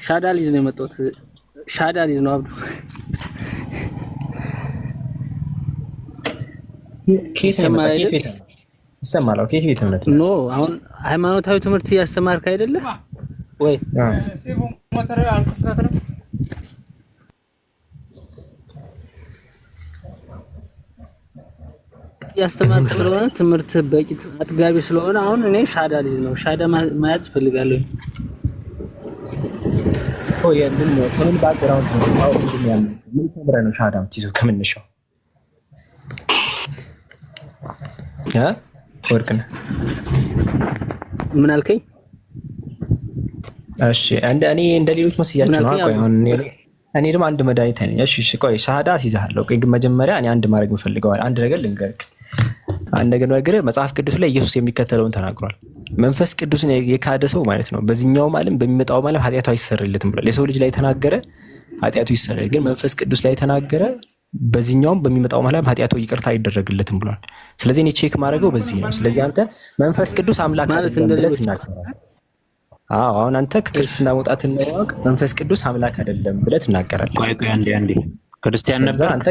ሻዳ ልጅ ነው የመጣሁት። ሻዳ ልጅ ነው አብዱ። ይሰማል። ኬት ቤት እምነት ኖ አሁን ሃይማኖታዊ ትምህርት ያስተማርክ አይደለ ወይ? ያስተማርክ ስለሆነ ትምህርት በቂ አጥጋቢ ስለሆነ አሁን እኔ ሻዳ ልጅ ነው ሻዳ ማያዝ ፈልጋለሁ። የምን ከምን ባክግራውንድ ነው ምን ተምረህ ነው ሻዳ የምትይዘው? ከምንሻው ወርቅነህ ምን አልከኝ? እሺ እኔ እንደ ሌሎች መስያችሁ ነው። ቆይ አሁን እኔ ደግሞ አንድ መድኃኒት ነኝ። እሺ ቆይ ሻሃዳ አስይዝሃለሁ። ቆይ ግን መጀመሪያ እኔ አንድ ማድረግ የምፈልገው አንድ ነገር ልንገርክ። አንድ ነገር መጽሐፍ ቅዱስ ላይ ኢየሱስ የሚከተለውን ተናግሯል። መንፈስ ቅዱስን የካደ ሰው ማለት ነው በዚህኛውም ዓለም በሚመጣው ዓለም ኃጢአቱ አይሰረይለትም ብሏል። የሰው ልጅ ላይ ተናገረ ኃጢአቱ ይሰረይ፣ ግን መንፈስ ቅዱስ ላይ ተናገረ በዚህኛውም በሚመጣው ዓለም ኃጢአቱ ይቅርታ አይደረግለትም ብሏል። ስለዚህ እኔ ቼክ ማድረገው በዚህ ነው። ስለዚህ አንተ መንፈስ ቅዱስ አምላክ ማለት እንደሌለው ትናገራለህ። አሁን አንተ ከክርስትና መውጣትን ነው መንፈስ ቅዱስ አምላክ አይደለም ብለህ ትናገራለህ። ቆይ አንዴ ክርስቲያን ነበር አንተ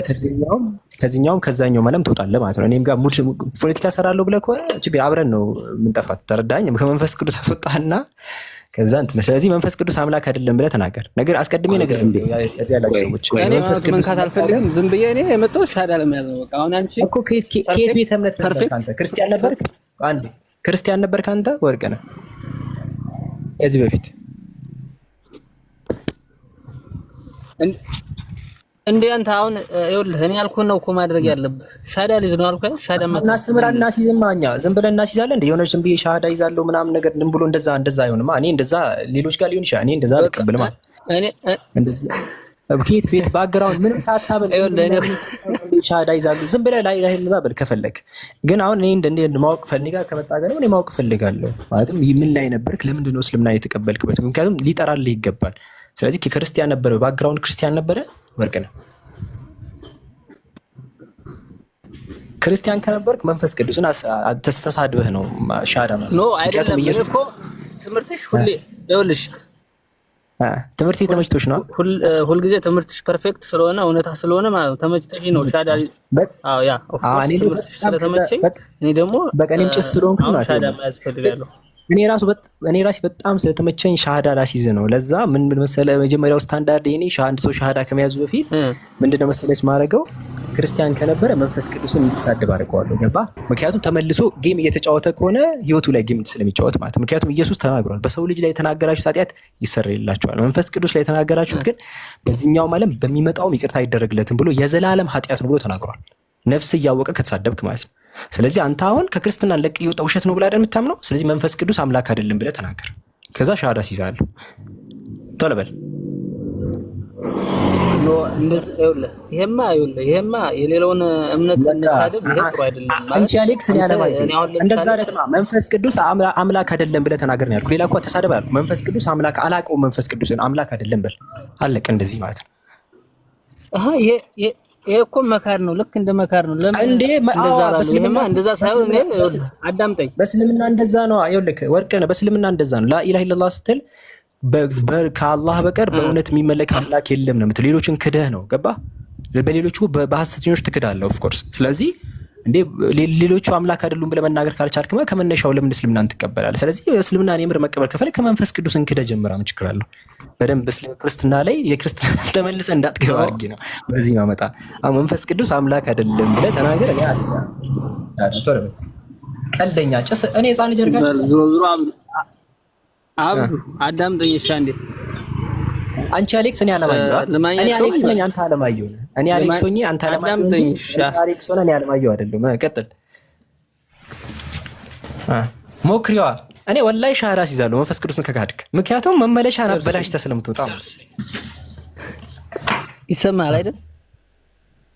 ከዚህኛውም ከዛኛው ዓለም ትወጣለህ ማለት ነው። እኔም ጋር ሙድ ፖለቲካ ሰራለሁ ብለህ ከሆነ ችግር አብረን ነው የምንጠፋት። ተረዳኝ። ከመንፈስ ቅዱስ አስወጣህና ከዛ እንትን ስለዚህ መንፈስ ቅዱስ አምላክ አይደለም ብለህ ተናገር። ነገር አስቀድሜ ነገር እዚህ ያላችሁ ሰዎች እኔ መንፈስ ቅዱስ አልፈልግም። ዝም ብዬ እኔ የመጣሁት ሻዳ ለመያዝ ነው። በቃ አሁን አንቺ እኮ ከየት ቤተ እምነት ነበርክ አንተ? ክርስቲያን ነበርክ? አንዴ ክርስቲያን ነበርክ አንተ? ወርቅነህ ከዚህ በፊት እንዴ አንተ አሁን ይኸውልህ እኔ ያልኩህን ነው እኮ ማድረግ ያለብህ። ሻዳ ልጅ ነው አልኩህ። ሻዳ እናስተምራለን እናስይዝማ እኛ ዝም ብለን እናስይዛለን። እንደ የሆነች ዝም ብዬ ሻዳ ይዛለሁ ምናምን ነገር ዝም ብሎ እንደዛ አይሆንማ። እኔ እንደዛ ሌሎች ጋር ሊሆን ይችላል። እኔ እንደዛ አልቀበልም። እኔ እንደዛ ከየት ቤት ባክግራውንድ ምንም ሳታበል ሻዳ ይዛለሁ ዝም ብለህ ላይ ልባበል ከፈለክ። ግን አሁን እኔ እንደ ማወቅ ፈልጋ ከመጣ ጋር እኔ ማወቅ ፈልጋለሁ ማለትም ምን ላይ ነበርክ? ለምንድን ነው እስልምና የተቀበልክበት? ምክንያቱም ሊጠራልህ ይገባል። ስለዚህ ክርስቲያን ነበረ፣ ባክግራውንድ ክርስቲያን ነበረ። ወርቅነህ ክርስቲያን ከነበርክ መንፈስ ቅዱስን ተሳድበህ ነው ሻዳ ማለት ነው። አይደለም እኮ ትምህርትሽ ሁሌ ይኸውልሽ ትምህርት ተመችቶሽ ነው። ሁል ጊዜ ትምህርትሽ ፐርፌክት ስለሆነ እውነታ ስለሆነ ማለት ነው ተመችተሽ ነው ሻዳ። አዎ ያ ኦፍ ኮርስ ትምህርትሽ ስለተመቸኝ እኔ ደግሞ በቀኔም ጭስ ስለሆንኩ ነው ሻዳ ማያዝ ፈልጋለሁ። እኔ ራሴ በጣም ስለተመቸኝ ሻሃዳ ላስይዝ ነው። ለዛ ምን መሰለህ መጀመሪያው ስታንዳርድ የኔ አንድ ሰው ሻሃዳ ከመያዙ በፊት ምንድነው መሰለች ማድረገው ክርስቲያን ከነበረ መንፈስ ቅዱስን እንዲሳደብ አድርገዋለሁ። ገባ? ምክንያቱም ተመልሶ ጌም እየተጫወተ ከሆነ ህይወቱ ላይ ጌም ስለሚጫወት ማለት ምክንያቱም ኢየሱስ ተናግሯል። በሰው ልጅ ላይ የተናገራችሁት ኃጢአት ይሰረይላችኋል፣ መንፈስ ቅዱስ ላይ የተናገራችሁት ግን በዚህኛውም ዓለም በሚመጣውም ይቅርታ አይደረግለትም ብሎ የዘላለም ኃጢአት ነው ብሎ ተናግሯል። ነፍስ እያወቀ ከተሳደብክ ማለት ነው። ስለዚህ አንተ አሁን ከክርስትና ለቅ ይወጣ ውሸት ነው ብለህ አይደል የምታምነው? ስለዚህ መንፈስ ቅዱስ አምላክ አይደለም ብለህ ተናገር። ከዛ ሻሃዳ ሲይዛለሁ ቶሎ በል። ኖ እንደዚህ ይሄማ የሌላውን እምነት እንሳደብ ይሄ ጥሩ አይደለም። አንቺ አሌክስ እኔ እንደዛ አይደለም። መንፈስ ቅዱስ አምላክ አይደለም ብለህ ተናገር ነው ያልኩህ። ሌላ እኮ ተሳደብ አልኩህ። መንፈስ ቅዱስ አምላክ አላውቀውም፣ መንፈስ ቅዱስን አምላክ አይደለም በል አለቀ። እንደዚህ ማለት ነው። ይሄ እኮ መካር ነው። ልክ እንደ መካር ነው። ለምን እንደዛ አላልኩኝማ። እንደዛ ሳይሆን እኔ አዳምጠኝ። በእስልምና እንደዛ ነው። ይኸውልህ ወርቅነህ በእስልምና እንደዛ ነው። ላኢላሀ ኢለላህ ስትል ከአላህ በቀር በእውነት የሚመለክ አምላክ የለም ነው የምትለው። ሌሎችን ክደህ ነው። ገባህ? በሌሎቹ በሐሰተኞች ትክዳለህ ኦፍ ኮርስ። ስለዚህ እንዴ ሌሎቹ አምላክ አይደሉም ብለህ መናገር ካልቻልክማ ከመነሻው ለምን እስልምናን ትቀበላለህ? ስለዚህ እስልምናን የምር መቀበል ከፈለክ ከመንፈስ ቅዱስን ክደህ ጀምራ ምን ችግር አለው? በደንብ ክርስትና ላይ የክርስትና ተመልሰህ እንዳትገባ አድርጌ ነው በዚህ ማመጣ። አሁን መንፈስ ቅዱስ አምላክ አይደለም ብለህ ተናገር። እኔ ቀልደኛ ጭስ እኔ ህፃን ጀርጋ ዙሮ አብዱ አዳምጠኝ። እሺ አንዴ አንቺ አሌክስ እኔ አለማየሁ እኔ አሌክስ ነኝ፣ አንተ አለማየሁ ነህ። እኔ አሌክስ ሆኜ አንተ አለማየሁ ነኝ። አሌክስ ሆነ እኔ አለማየሁ አይደለም። ቀጥል ሞክሪዋ። እኔ ወላሂ ሻሃዳ አስይዛለሁ መንፈስ ቅዱስን ከካድክ። ምክንያቱም መመለሻን አበላሽተህ ስለምትወጣ ይሰማል አይደል?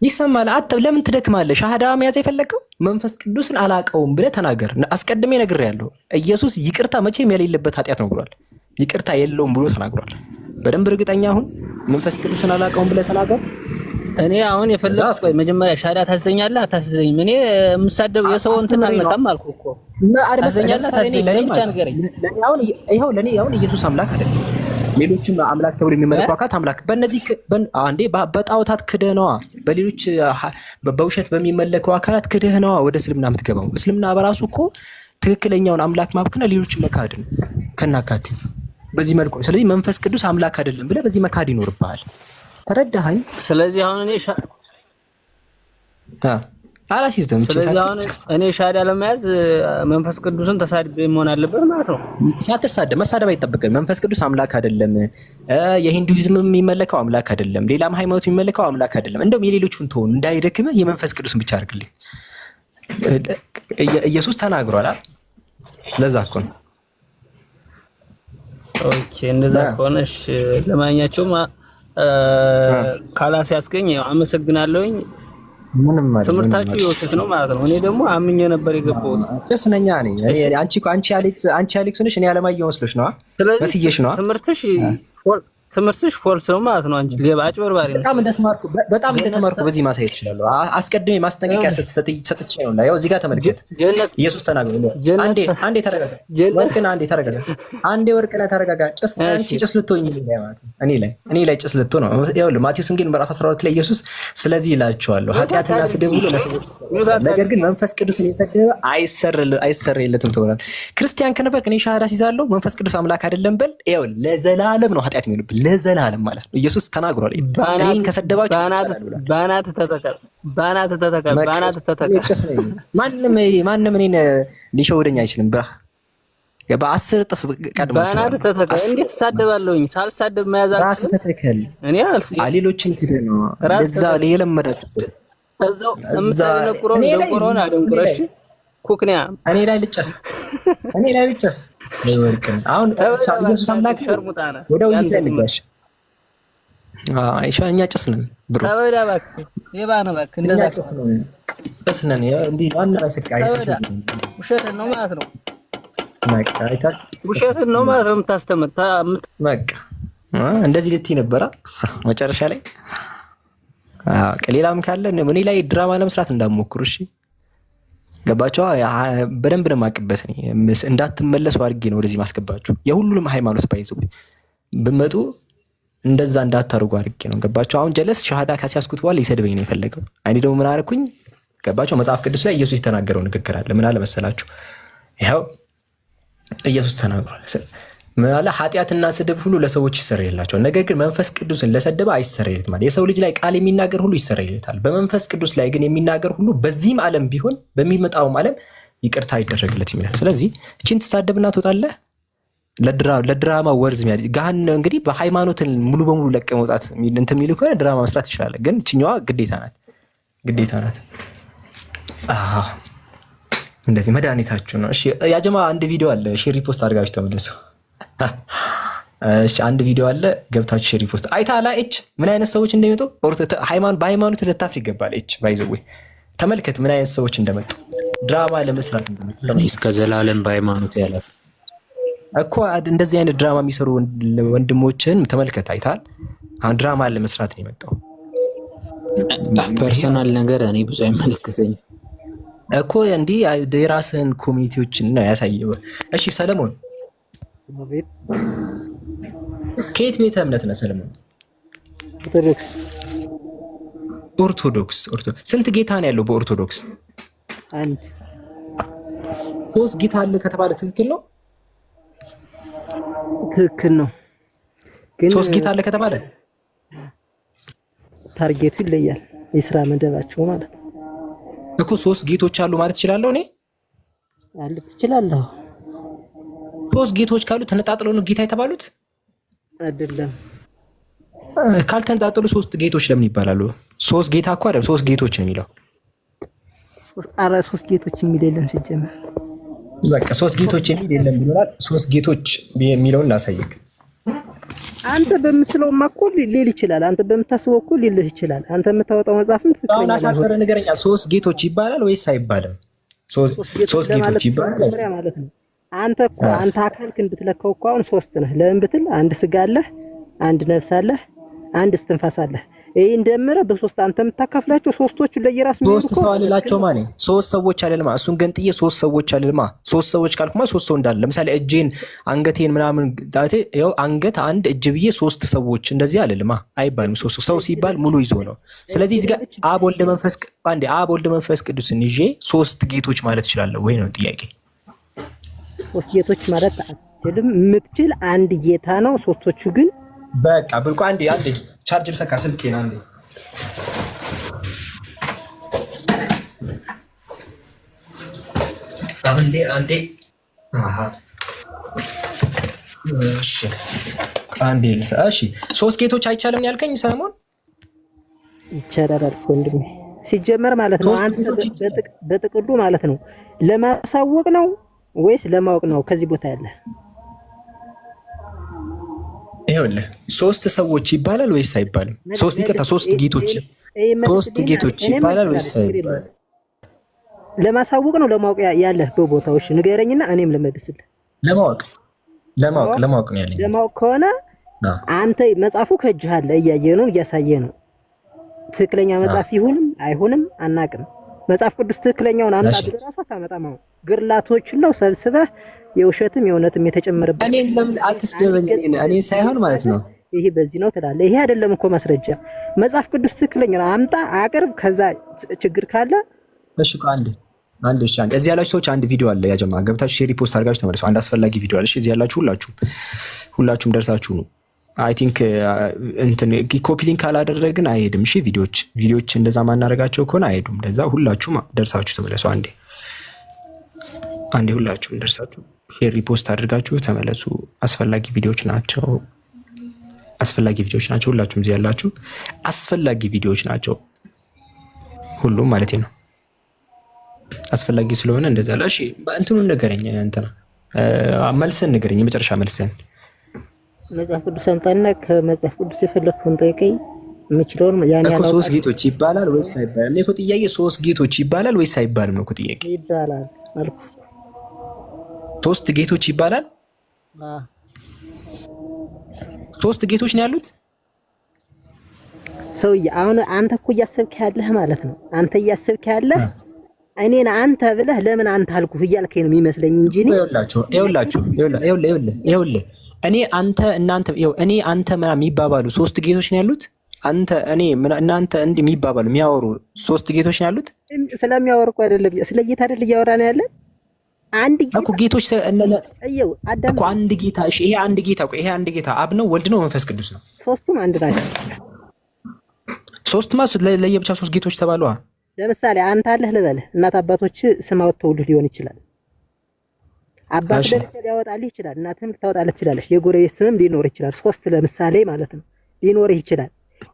ይሰማል። ለምን ትደክማለህ? ሻሃዳ መያዝ የፈለግከው መንፈስ ቅዱስን አላውቀውም ብለህ ተናገር። አስቀድሜ ነግሬሃለሁ። ኢየሱስ ይቅርታ መቼም የሌለበት ኃጢአት ነው ብሏል። ይቅርታ የለውም ብሎ ተናግሯል። በደንብ እርግጠኛ አሁን መንፈስ ቅዱስን አላውቀውም ብለህ ተናገር። እኔ አሁን የፈለግኩት ቆይ መጀመሪያ ሻሃዳ ታዘኛለህ አታዘኝም? እኔ የምሳደብ የሰው እንትን አልመጣም አልኩህ እኮ። ታዘኛለህ አታዘኝም? ለኔ ብቻ ንገረኝ። ለኔ አሁን ኢየሱስ አምላክ አይደለም። ሌሎችም አምላክ ተብሎ የሚመለኩ አካላት አምላክ በእነዚህ አንዴ በጣዖታት ክደህ ነዋ። በሌሎች በውሸት በሚመለኩ አካላት ክደህ ነዋ ወደ እስልምና የምትገባው። እስልምና በራሱ እኮ ትክክለኛውን አምላክ ማብክና ሌሎችን መካድ ነው ከናካቴ በዚህ መልኩ። ስለዚህ መንፈስ ቅዱስ አምላክ አይደለም ብለህ በዚህ መካድ ይኖርብሃል። ተረዳኸኝ? ስለዚህ አሁን እኔ ሻሃዳ ለመያዝ መንፈስ ቅዱስን ተሳድቤ መሆን አለበት ማለት ነው። ሳትሳደብ መሳደብ አይጠበቅም። መንፈስ ቅዱስ አምላክ አይደለም፣ የሂንዱይዝም የሚመለከው አምላክ አይደለም፣ ሌላም ሃይማኖት የሚመለከው አምላክ አይደለም። እንደውም የሌሎቹን ተውን እንዳይደክምህ የመንፈስ ቅዱስን ብቻ አድርግልኝ። ኢየሱስ ተናግሯል። ለዛ እኮ ነው። ኦኬ እንደዛ ከሆነ እሺ፣ ለማንኛቸውም ካላስ ያስገኝ አመሰግናለሁኝ። ምንም ማለት ትምህርታችሁ የውሸት ነው ማለት ነው። እኔ ደግሞ አምኜ ነበር የገባሁት። ጭስነኛ ነኝ እኔ። አንቺ አሌክስ ነሽ፣ እኔ አለማየሁ መስሎሽ ነው መስዬሽ ነው። ትምህርትሽ ፎልስ ነው ማለት ነው። አንቺ ሌባ አጭበርባሪ ነው። በጣም እንደተማርኩ በዚህ ማሳየት እችላለሁ። አስቀድሜ ማስጠንቀቂያ ሰጥቼ ነው። ያው እዚህ ጋር ተመልከት። ኢየሱስ ተናግሮ አንዴ ተረጋጋ። ወርቅነህ ተረጋጋ። አንቺ ጭስ ልትሆኝ ማለት ነው። እኔ ላይ ጭስ ልትሆን ነው። ይኸውልህ ማቴዎስ ወንጌል ምዕራፍ 12 ላይ ኢየሱስ ስለዚህ ይላችኋለሁ ኃጢአትና ስድብ ሁሉ ለሰዎች፣ ነገር ግን መንፈስ ቅዱስን የሰደበ አይሰረይለትም ተብሏል። ክርስቲያን ከነበርክ እኔ ሻሃዳ ሲይዛለሁ መንፈስ ቅዱስ አምላክ አይደለም በል። ይኸውልህ ለዘላለም ነው ኃጢአት የሚሆንብህ ለዘላለም ማለት ነው። ኢየሱስ ተናግሯል። እኔን ከሰደባችሁ ባናት ተተከል ማንም እኔን ሊሸውደኝ አይችልም። በ10 እጥፍ ቀድማችሁ ባናት ተተከል። እንዴት ተሳደባለሁኝ? ሳልሳደብ መያዛችሁ ራስህ ተተከል። እኔ ሌሎችን ክደህ ነው ለዛ የለመዳችሁት። እዛው እምታደነቁረው ደንቆሮን አደንቁረሽ ኩክኒያ እኔ ላይ ልጨስ ወርቅን አሁን ኢየሱስ አምላክ ሸርሙጣና ወደ ውይይት ልጋሽ አይሻ እኛ ጭስ ነን ብሮ ተበዳ እባክህ የባነ እባክህ እንደዛ ጭስ ነን። እንዲህ ዋና ሰቃይ ውሸት ነው ማለት ነው። በቃ አይታል ውሸት ነው ማለት ነው የምታስተምር በቃ እንደዚህ ልትይ ነበረ መጨረሻ ላይ። ሌላም ካለ እኔ ላይ ድራማ ለመስራት እንዳትሞክሩ እሺ። ገባቸው በደንብ ነው የማውቅበት። እንዳትመለሱ አድርጌ ነው ወደዚህ ማስገባችሁ። የሁሉንም ሃይማኖት ባይዘው ብመጡ እንደዛ እንዳታርጉ አድርጌ ነው። ገባቸው። አሁን ጀለስ ሻሃዳ ካሲያስኩት በኋላ ይሰድበኝ ነው የፈለገው። እኔ ደግሞ ምን አደረኩኝ? ገባቸው። መጽሐፍ ቅዱስ ላይ ኢየሱስ የተናገረው ንግግር አለ። ምን አለ መሰላችሁ? ይኸው ኢየሱስ ተናግሯል። ምን አለ? ኃጢአትና ስድብ ሁሉ ለሰዎች ይሰረይላቸዋል፣ ነገር ግን መንፈስ ቅዱስን ለሰደበ አይሰረይለትም ማለት። የሰው ልጅ ላይ ቃል የሚናገር ሁሉ ይሰረይለታል፣ በመንፈስ ቅዱስ ላይ ግን የሚናገር ሁሉ በዚህም ዓለም ቢሆን በሚመጣውም ዓለም ይቅርታ አይደረግለት ይላል። ስለዚህ እቺን ትሳደብና ትወጣለህ። ለድራማ ወርዝ ጋህን እንግዲህ በሃይማኖትን ሙሉ በሙሉ ለቀ መውጣት እንትን የሚሉ ከሆነ ድራማ መስራት ትችላለህ፣ ግን እችኛዋ ግዴታ ናት። እንደዚህ መድኃኒታችሁ ነው። እሺ ያጀማ አንድ ቪዲዮ አለ፣ ሼር ሪፖስት አድርጋችሁ ተመለሱ። እሺ አንድ ቪዲዮ አለ፣ ገብታችሁ ሼር ሪፖስት አይታላ። ምን አይነት ሰዎች እንደሚመጡ በሃይማኖት ልታፍር ይገባል። ባይዘው ተመልከት ምን አይነት ሰዎች እንደመጡ ድራማ ለመስራት እንደመጡ። እስከ ዘላለም በሃይማኖት ያለፍ እኮ እንደዚህ አይነት ድራማ የሚሰሩ ወንድሞችን ተመልከት። አይታል አሁን ድራማ ለመስራት ነው የመጣው። ፐርሰናል ነገር እኔ ብዙ አይመለከተኝም እኮ እንዲህ የራስህን ኮሚኒቲዎችን ነው ያሳየው። እሺ ሰለሞን ከየት ቤተ እምነት ነህ ሰለሞን? ኦርቶዶክስ። ስንት ጌታ ነው ያለው በኦርቶዶክስ? አንድ። 3 ጌታ አለ ከተባለ ትክክል ነው? ትክክል ነው። ግን 3 ጌታ አለ ከተባለ ታርጌቱ ይለያል፣ የስራ መደባቸው ማለት ነው እኮ። 3 ጌቶች አሉ ማለት እችላለሁ እኔ? አለ ትችላለህ። 3 ጌቶች ካሉ ተነጣጥለው ነው ጌታ የተባሉት? አይደለም። ካልተነጣጠሉ 3 ጌቶች ለምን ይባላሉ? 3 ጌታ እኮ አይደለም፣ 3 ጌቶች ነው የሚለው። 3 ጌቶች የሚል የለም ሲጀመር። በቃ 3 ጌቶች የሚል የለም ብሎናል። 3 ጌቶች የሚለውን ላሳየክ። አንተ በምትለውማ እኮ ሊል ይችላል፣ አንተ በምታስበው እኮ ሊልህ ይችላል። አንተ የምታወጣው መጽሐፍም ትክክለኛ ነው። አሳፈረ ነገረኛ። 3 ጌቶች ይባላል ወይስ አይባልም? 3 ጌቶች ይባላል ማለት ነው። አንተ አካልክን ብትለካው እኮ አሁን 3 ነህ። ለምን ብትል አንድ ስጋ አለህ፣ አንድ ነፍስ አለህ፣ አንድ እስትንፋስ አለህ። ይሄን ደምረህ በሶስት አንተ የምታካፍላቸው ሶስቶቹ ለየራስ ነው። ሶስት ሰው አልላቸው ማኔ ሶስት ሰዎች አልልማ። እሱን ገንጥዬ ሶስት ሰዎች አልልማ። ሶስት ሰዎች ካልኩማ ሶስት ሰው እንዳለ ለምሳሌ እጄን አንገቴን ምናምን ዳቴ ይኸው አንገት አንድ እጅ ብዬ ሶስት ሰዎች እንደዚህ አልልማ አይባልም። ሶስት ሰው ሲባል ሙሉ ይዞ ነው። ስለዚህ እዚህ ጋር አብ ወልድ መንፈስ ቅዱስን ይዤ ሶስት ጌቶች ማለት እችላለሁ ወይ ነው ጥያቄ። ሶስት ጌቶች ማለት አትልም የምትችል አንድ ጌታ ነው። ሶስቶቹ ግን በቃ ብልቁ አንዴ ቻርጅ ልሰካ ስልኬን አንዴ አሃ እሺ አንዴ እሺ ሶስት ጌቶች አይቻልም ያልከኝ ሰለሞን? ይቻላል ወንድሜ። ሲጀመር ማለት ነው አንተ በጥቅሉ ማለት ነው ለማሳወቅ ነው ወይስ ለማወቅ ነው ከዚህ ቦታ ያለ? ይኸውልህ ሶስት ሰዎች ይባላል ወይስ አይባልም? ሶስት ጌቶች ይባላል ወይስ አይባልም? ለማሳወቅ ነው ለማወቅ ያለህ በቦታው? እሺ ንገረኝና እኔም ልመልስልህ። ለማወቅ ነው ያለኝ። ለማወቅ ከሆነ አንተ መጽሐፉ ከእጅህ አለ፣ እያየህ ነው፣ እያሳየህ ነው። ትክክለኛ መጽሐፍ ይሁንም አይሁንም አናቅም። መጽሐፍ ቅዱስ ትክክለኛውን አምጣ ብለህ ታመጣማው ግርላቶችን ነው ሰብስበህ የውሸትም የእውነትም የተጨመረበት። እኔን ለምን አትስደበኝ? እኔ ሳይሆን ማለት ነው ይሄ በዚህ ነው ትላለህ። ይሄ አይደለም እኮ ማስረጃ። መጽሐፍ ቅዱስ ትክክለኛ ነው አምጣ አቅርብ። ከዛ ችግር ካለ እሺ እዚህ ያላችሁ ሰዎች አንድ ቪዲዮ አለ ያጀማ ገብታችሁ ሼር ፖስት አድርጋችሁ ተመለሱ። አንድ አስፈላጊ ቪዲዮ አለ። እሺ እዚህ ያላችሁ ሁላችሁም ደርሳችሁ ነው። አይ ቲንክ እንትን ኮፒ ሊንክ አላደረግን አይሄድም። እሺ ቪዲዮዎች እንደዛ ማናረጋቸው ከሆነ አይሄዱም። ለዛ ሁላችሁም ደርሳችሁ ተመለሱ። አንዴ ሁላችሁም ደርሳችሁ ሼር ፖስት አድርጋችሁ ተመለሱ። አስፈላጊ ቪዲዮዎች ናቸው። ሁላችሁም እዚህ ያላችሁ አስፈላጊ ቪዲዮዎች ናቸው። ሁሉም ማለት ነው አስፈላጊ ስለሆነ እንደዛ አለ። እሺ እንትኑን ንገረኝ፣ መልስን ንገረኝ፣ የመጨረሻ መልስን። መጽሐፍ ቅዱስ አምጣና ከመጽሐፍ ቅዱስ የፈለግከውን ጠይቀኝ። የምችለውን ያን ያለው ሶስት ጌቶች ይባላል ወይስ አይባልም? እኔ እኮ ጥያቄ ሶስት ጌቶች ይባላል ወይስ አይባልም ነው እኮ ጥያቄ። ይባላል አልኩ። ሶስት ጌቶች ይባላል። ሶስት ጌቶች ነው ያሉት። ሰውዬ አሁን አንተ እኮ እያሰብክ ያለህ ማለት ነው። አንተ እያሰብክ ያለህ እኔን አንተ ብለህ ለምን አንተ አልኩህ እያልከኝ ነው የሚመስለኝ እንጂ ይኸውልህ እኔ አንተ እናንተ እኔ አንተ ምናምን የሚባባሉ ሶስት ጌቶች ነው ያሉት። አንተ እኔ እናንተ እንዲህ የሚባባሉ የሚያወሩ ሶስት ጌቶች ነው ያሉት። ስለሚያወሩ እኮ አይደለም ስለ ጌታ አይደል እያወራን ያለ አንድ ጌታ እኮ ጌቶች እኮ አንድ ጌታ። እሺ ይሄ አንድ ጌታ አብ ነው ወልድ ነው መንፈስ ቅዱስ ነው። ሶስቱም አንድ ናቸው። ሶስት ማለት ለየብቻ ሶስት ጌቶች ተባሉ። ለምሳሌ አንተ አለህ ልበልህ፣ እናት አባቶች ስም አወጣውልህ ሊሆን ይችላል። አባት ለብቻ ሊያወጣልህ ይችላል፣ እናትም ልታወጣልህ ትችላለች። የጎረቤት ስምም ሊኖር ይችላል። ሶስት ለምሳሌ ማለት ነው ሊኖርህ ይችላል።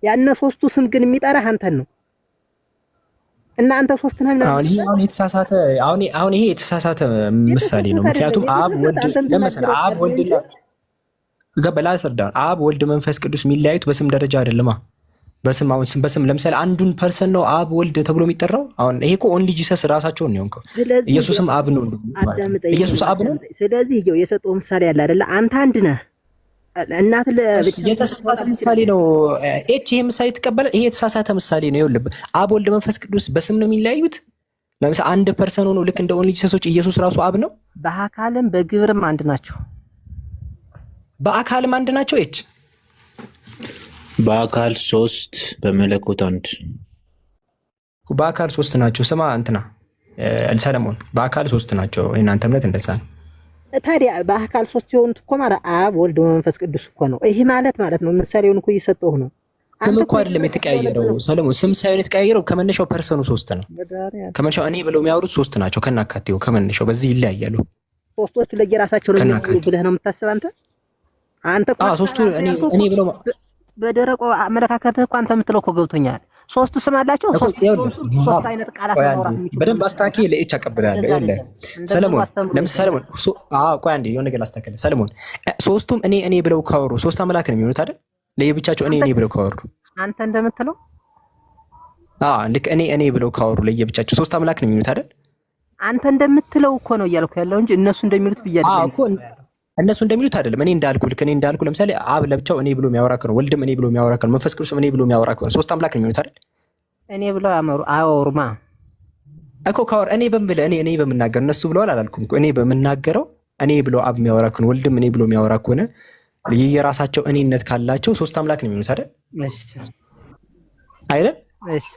ያነ ሶስቱ ስም ግን የሚጠራህ አንተን ነው እና አንተ ሶስት ነህ ምናምን። አሁን ይሄ የተሳሳተ ምሳሌ ነው። ምክንያቱም አብ ወልድ ለምሳሌ አብ ወልድና አብ ወልድ መንፈስ ቅዱስ የሚለያዩት በስም ደረጃ አይደለማ። በስም ለምሳሌ አንዱን ፐርሰን ነው አብ ወልድ ተብሎ የሚጠራው። አሁን ይሄ እኮ ኦንሊ ጂሰስ ራሳቸውን ነው እንኳን ኢየሱስም አብ ነው። ኢየሱስ አብ ነው። ስለዚህ ይሄው የሰጠው ምሳሌ ያለ አይደለ? አንተ አንድ ነህ። እናት የተሳሳተ ምሳሌ ነው። ይሄ ምሳሌ ተቀበለ። ይሄ የተሳሳተ ምሳሌ ነው። ይኸውልህ አብ ወልድ መንፈስ ቅዱስ በስም ነው የሚለያዩት። ለምሳሌ አንድ ፐርሰን ሆኖ ልክ እንደ ኦንሊ ጂሰሶች ኢየሱስ ራሱ አብ ነው። በአካልም በግብርም አንድ ናቸው። በአካልም አንድ ናቸው። በአካል ሶስት በመለኮት አንድ። በአካል ሶስት ናቸው። ስማ እንትና ሰለሞን በአካል ሶስት ናቸው። እናንተ እምነት እንደዛ ነው። ታዲያ በአካል ሶስት የሆኑት እኮ ማለት አብ ወልድ መንፈስ ቅዱስ እኮ ነው። ይሄ ማለት ነው ምሳሌውን እኮ እየሰጠሁህ ነው። ስም እኮ አይደለም የተቀያየረው ሰለሞን፣ ስም ሳይሆን የተቀያየረው ከመነሻው ፐርሰኑ ሶስት ነው። ከመነሻው እኔ ብለው የሚያወሩት ሶስት ናቸው ከናካቴው ከመነሻው በዚህ ይለያያሉ። ሶስቶቹ ለየራሳቸው ነው ብለህ ነው የምታስብ አንተ ሶስቱ እኔ ብለው በደረቆ አመለካከትህ እኮ አንተ የምትለው እኮ ገብቶኛል። ሶስት ስም አላቸው። ሶስት አይነት ቃላት ማውራት የሚችሉ በደንብ አስተካክዬ ለኤች አቀብላለሁ። ይኸውልህ ሰለሞን ለምሳሌ ሰለሞን ቆይ አንዴ የሆነ ነገር ላስተካክል። ሰለሞን ሶስቱም እኔ ብለው ካወሩ ሶስት አምላክ ነው የሚሆኑት አይደል? ለየብቻቸው እኔ ብለው ካወሩ አንተ እንደምትለው ልክ እኔ ብለው ካወሩ ለየብቻቸው ሶስት አምላክ ነው የሚሆኑት አይደል? አንተ እንደምትለው እኮ ነው እያልኩ ያለው እንጂ እነሱ እንደሚሉት ብያለሁ እነሱ እንደሚሉት አይደለም። እኔ እንዳልኩ ለምሳሌ አብ ለብቻው እኔ ብሎ የሚያወራ ከሆነ ወልድም እኔ ብሎ የሚያወራ ከሆነ መንፈስ ቅዱስም እኔ ብሎ የሚያወራ ከሆነ ሶስት አምላክ ነው የሚሉት አይደል? እኔ ብሎ አወሩማ እኮ ካወር እኔ በምናገር እነሱ ብለዋል አላልኩም እኮ። እኔ በምናገረው እኔ ብሎ አብ የሚያወራ ከሆነ ወልድም እኔ ብሎ የሚያወራ ከሆነ የየራሳቸው እኔነት ካላቸው ሶስት አምላክ ነው የሚሉት አይደል? እሺ አይደል? እሺ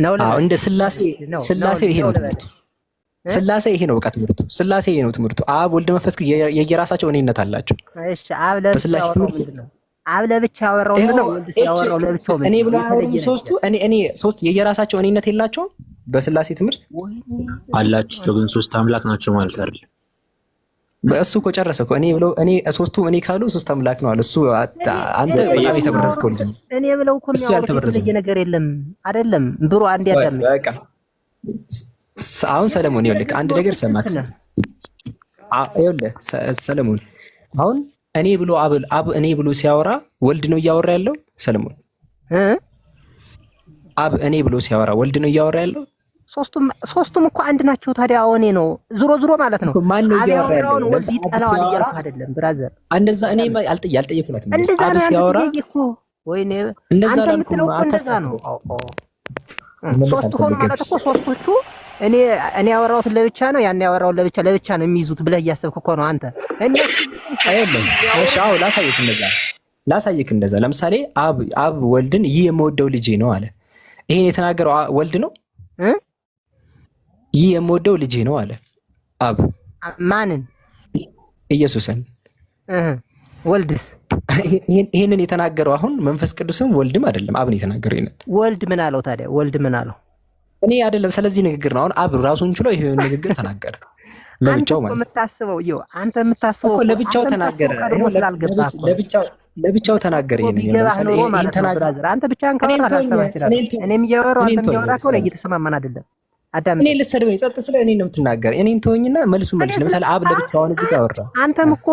ነው እንደ ስላሴ ይሄ ነው ትምህርቱ። ስላሴ ይሄ ነው በቃ ትምህርቱ። ስላሴ ይሄ ነው ትምህርቱ። አብ ወልድ መንፈስ የየራሳቸው እኔነት አላቸው። እሺ አብ ለብቻ ያወራው ምንድነው? ወልድ ያወራው ለብቻው ምንድነው? እኔ ብሎ ያወራው ሶስቱ እኔ ሶስት የየራሳቸው እኔነት የላቸውም። በስላሴ ትምህርት አላቸው ግን ሶስት አምላክ ናቸው ማለት አይደል? በእሱ እኮ ጨረሰ እኮ እኔ ሶስቱ እኔ ካሉ ሶስት አምላክ ነው አለ እሱ። አንተ በጣም የተበረዝከው ልጅ ነው። እኔ ብለው እኮ የሚያወሩት ነገር የለም አይደለም ብሩ አንድ ያዳም በቃ አሁን ሰለሞን ይኸውልህ አንድ ነገር ሰማክ። ይኸውልህ ሰለሞን አሁን እኔ ብሎ አብ እኔ ብሎ ሲያወራ ወልድ ነው እያወራ ያለው። ሰለሞን አብ እኔ ብሎ ሲያወራ ወልድ ነው እያወራ ያለው። ሶስቱም እኮ አንድ ናቸው። ታዲያ እኔ ነው ዞሮ ማለት ነው። ማን ነው እያወራ ያለው? ወልድ ይጠላዋል እያልኩ አይደለም ብራዘር። እንደዛ እኔ አልጠየኩላትም። አብ ሲያወራ ወይኔ እንደዛ አላልኩም። አታስተካክለው። ሶስቱ ሆኖ ማለት እኮ ሶስቶቹ እኔ ያወራሁት ለብቻ ነው ያን ያወራሁት ለብቻ ነው የሚይዙት ብለህ እያሰብክ እኮ ነው አንተ። አይደለም እሺ፣ አዎ ላሳይክ እንደዛ ለምሳሌ አብ ወልድን ይህ የምወደው ልጄ ነው አለ። ይሄን የተናገረው ወልድ ነው። ይህ የምወደው ልጄ ነው አለ አብ። ማንን? ኢየሱስን። ወልድስ? ይሄንን የተናገረው አሁን መንፈስ ቅዱስም ወልድም አይደለም አብን የተናገረው። ይሄንን ወልድ ምን አለው ታዲያ? ወልድ ምን አለው? እኔ አይደለም ስለዚህ ንግግር ነው። አሁን አብ ራሱን ችሎ ይሄ ንግግር ተናገረ ለብቻው ማለት ነው። አንተ የምታስበው እኮ ለብቻው ተናገረ። ለብቻው ተናገረ። ይሄን ተናገረ። አንተ ብቻህን ካወራ ታስበው ይችላል። እኔም እያወራሁ አንተም እያወራህ ከሆነ እየተሰማማን አይደለም። አዳም እኔ ልሰድበኝ ጸጥ ስለ እኔ ነው የምትናገር። እኔን ተወኝና መልሱን መልስ። ለምሳሌ አብ ለብቻው አሁን እዚህ ጋር አወራ። አንተም እኮ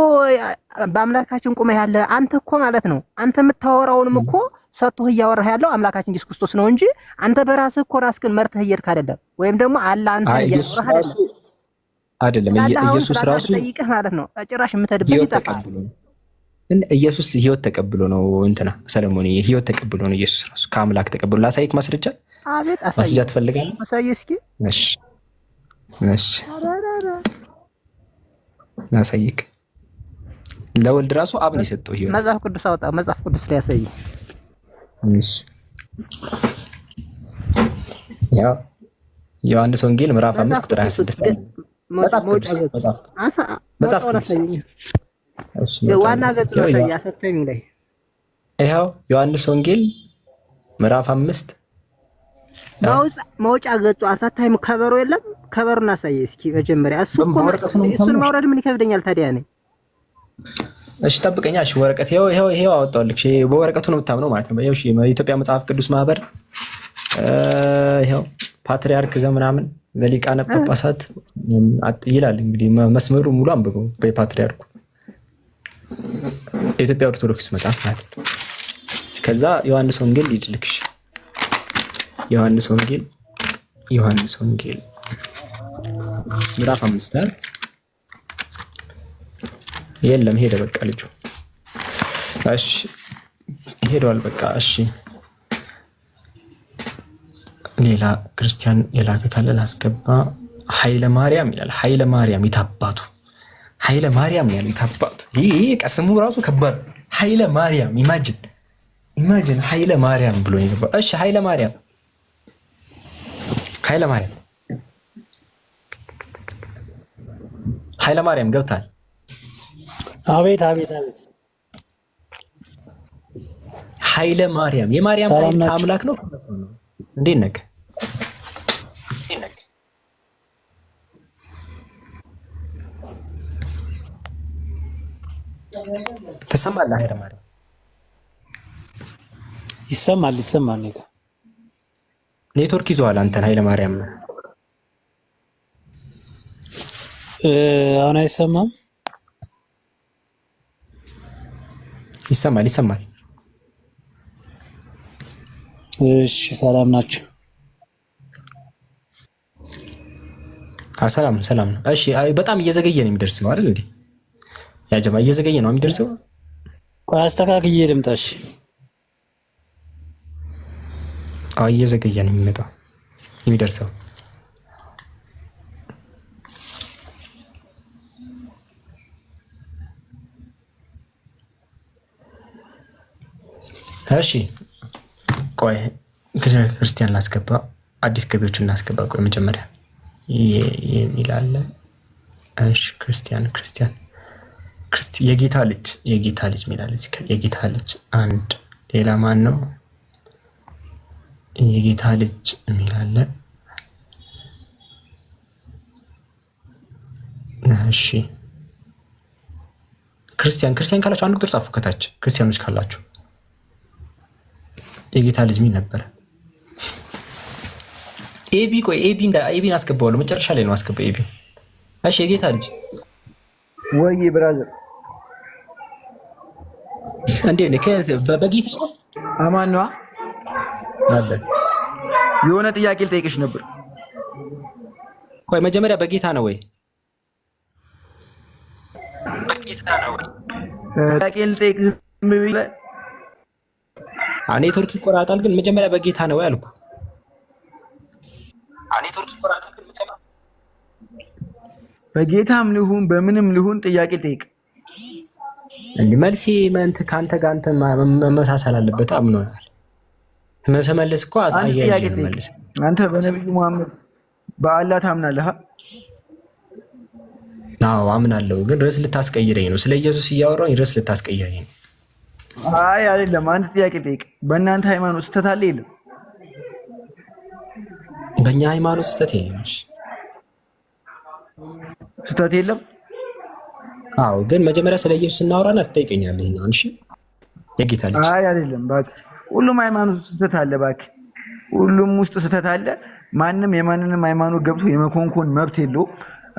በአምላካችን ቁመህ ያለ አንተ እኮ ማለት ነው። አንተ የምታወራውንም እኮ ሰጥቶህ እያወራህ ያለው አምላካችን ኢየሱስ ክርስቶስ ነው እንጂ አንተ በራስህ እኮ ራስህን መርተህ እየሄድክ አይደለም። ወይም ደግሞ አለ አንተ እያወራህ አይደለም። ኢየሱስ ራሱ ጠይቀህ ማለት ነው። ጭራሽ የምትሄድበት ይጠፋል። ኢየሱስ ህይወት ተቀብሎ ነው እንትና ሰለሞን ህይወት ተቀብሎ ነው ኢየሱስ ራሱ ከአምላክ ተቀብሎ። ላሳይክ ማስረጃ። አቤት ማስረጃ ትፈልጋለህ? አሳይ እስኪ። እሺ ላሳይክ። ለወልድ ራሱ አብ ነው የሰጠው ህይወት። መጽሐፍ ቅዱስ አውጣ። መጽሐፍ ቅዱስ ላይ ያሳይ። እሺ ያው ዮሐንስ ወንጌል ምዕራፍ 5 ቁጥር 26 መጽሐፍ ቅዱስ ዋና ገጽ ላይ ያሰተኙ ላይ ይኸው ዮሐንስ ወንጌል ምዕራፍ 5 መውጫ ገጹ አሳታኝ ከበሮ የለም። ከበሮና አሳይ እስኪ መጀመሪያ። እሱን ማውረድ ምን ይከብደኛል ታዲያ ነኝ። እሺ ጠብቀኛ። እሺ ወረቀት ይኸው አወጣሁልሽ። በወረቀቱ ነው የምታምነው ማለት ነው። እሺ የኢትዮጵያ መጽሐፍ ቅዱስ ማህበር ይኸው ፓትሪያርክ ዘምናምን ዘሊቃነ ጳጳሳት ይላል። እንግዲህ መስመሩ ሙሉ አንብበው። በፓትሪያርኩ የኢትዮጵያ ኦርቶዶክስ መጽሐፍ ማለት ነው። ከዛ ዮሐንስ ወንጌል ይድልክሽ። ዮሐንስ ወንጌል ምዕራፍ 5 አይደል? የለም ሄደ በቃ ልጁ። እሺ ሄዷል በቃ። እሺ ሌላ ክርስቲያን የላከ ካለ ላስገባ። ኃይለ ማርያም ይላል። ኃይለ ማርያም ይታባቱ ኃይለ ማርያም ያለው ይታባቱ። ይሄ ቀስሙ ራሱ ከባድ። ኃይለ ማርያም ኢማጂን ኃይለ ማርያም ብሎ ይገባ። እሺ ኃይለ ማርያም ገብታል። አቤት ኃይለ ማርያም የማርያም አምላክ ነው። እንዴት ነህ? ተሰማለህ? ኃይለ ማርያም ይሰማል። ነገር ኔትወርክ ይዘዋል አንተን። ኃይለ ማርያም አሁን አይሰማም? ይሰማል። እሺ ሰላም ናቸው። ሰላም ሰላም ነው። እሺ በጣም እየዘገየ ነው የሚደርሰው አይደል እንዴ? ያ ጀማ እየዘገየ ነው የሚደርሰው። ቆይ አስተካክዬ ልምጣሽ። እየዘገየ ነው የሚመጣው የሚደርሰው። እሺ ቆይ ክርስቲያን ላስገባ፣ አዲስ ገቢዎችን እናስገባ። ቆይ መጀመሪያ የሚል አለ። እሺ ክርስቲያን የጌታ ልጅ ሚላል እዚህ ጋር የጌታ ልጅ አንድ። ሌላ ማን ነው? የጌታ ልጅ የሚል አለ። እሺ ክርስቲያን ካላችሁ አንድ ቁጥር ጻፉ ከታች ክርስቲያኖች ካላችሁ። የጌታ ልጅ ምን ነበር? ኤቢ ቆይ ኤቢን አስገባዋለሁ መጨረሻ ላይ ነው አስገባው ኤቢ። እሺ የጌታ ልጅ ወይ ብራዘር እንዴ በጌታ ነው አማን ነው አለ። የሆነ ጥያቄ ልጠይቅሽ ነበር። ቆይ መጀመሪያ በጌታ ነው ወይ? በጌታ ነው ወይ? ጥያቄ ልጠይቅ ዝም ብዬ ኔትወርክ ይቆራጣል፣ ግን መጀመሪያ በጌታ ነው ያልኩ። ኔትወርክ ይቆራጣል፣ ግን መጀመሪያ በጌታም ልሁን በምንም ልሁን ጥያቄ ጠይቅ። መልሴ መንት ካንተ ጋር አንተ መመሳሰል አለበት። አምኖናል ተመልስ እኮ አሳያዬ ነው መልስ። አንተ በነብዩ መሐመድ በአላህ ታምናለህ? አዎ አምናለሁ፣ ግን ርዕስ ልታስቀይረኝ ነው። ስለ ኢየሱስ እያወራሁኝ ርዕስ ልታስቀይረኝ ነው። አይ አይደለም፣ አንድ ጥያቄ ጠይቅ። በእናንተ ሃይማኖት ስህተት አለ የለም? በእኛ ሃይማኖት ስህተት የለም። እሺ ስህተት የለም? አዎ፣ ግን መጀመሪያ ስለ ኢየሱስ እናወራና ትጠይቀኛለህ። ይሄን እሺ የጌታ ልጅ አይ አይደለም፣ እባክህ ሁሉም ሃይማኖት ስህተት አለ። እባክህ ሁሉም ውስጥ ስህተት አለ። ማንም የማንንም ሃይማኖት ገብቶ የመኮንኮን መብት የለውም።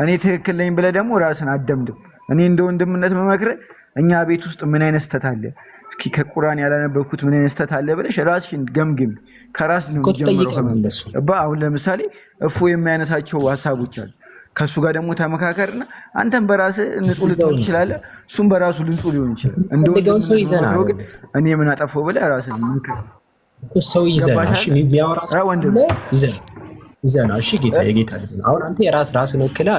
እኔ ትክክል ነኝ ብለህ ደግሞ ራስን አደምድም። እኔ እንደ ወንድምነት መመክረህ እኛ ቤት ውስጥ ምን አይነት ስህተት አለ፣ እስኪ ከቁርአን ያላነበብኩት ምን አይነት ስህተት አለ ብለሽ ራስሽን ገምግም። ከራስ ነው የሚጀምረው። አሁን ለምሳሌ እፎ የሚያነሳቸው ሀሳቦች አሉ። ከሱ ጋር ደግሞ ተመካከርና አንተም በራስህ ንጹህ ልትሆን ትችላለህ፣ እሱም በራሱ ንጹህ ሊሆን ይችላል። እንደው ሰው ይዘናል። እኔ ምን አጠፋው ብለህ ራስህን ምክር። ሰው ይዘናል። እሺ የሚያወራ ሰው ወንድም ይዘናል። እሺ ጌታ የጌታ ልጅ ነው። አሁን አንተ ራስህን ወክለህ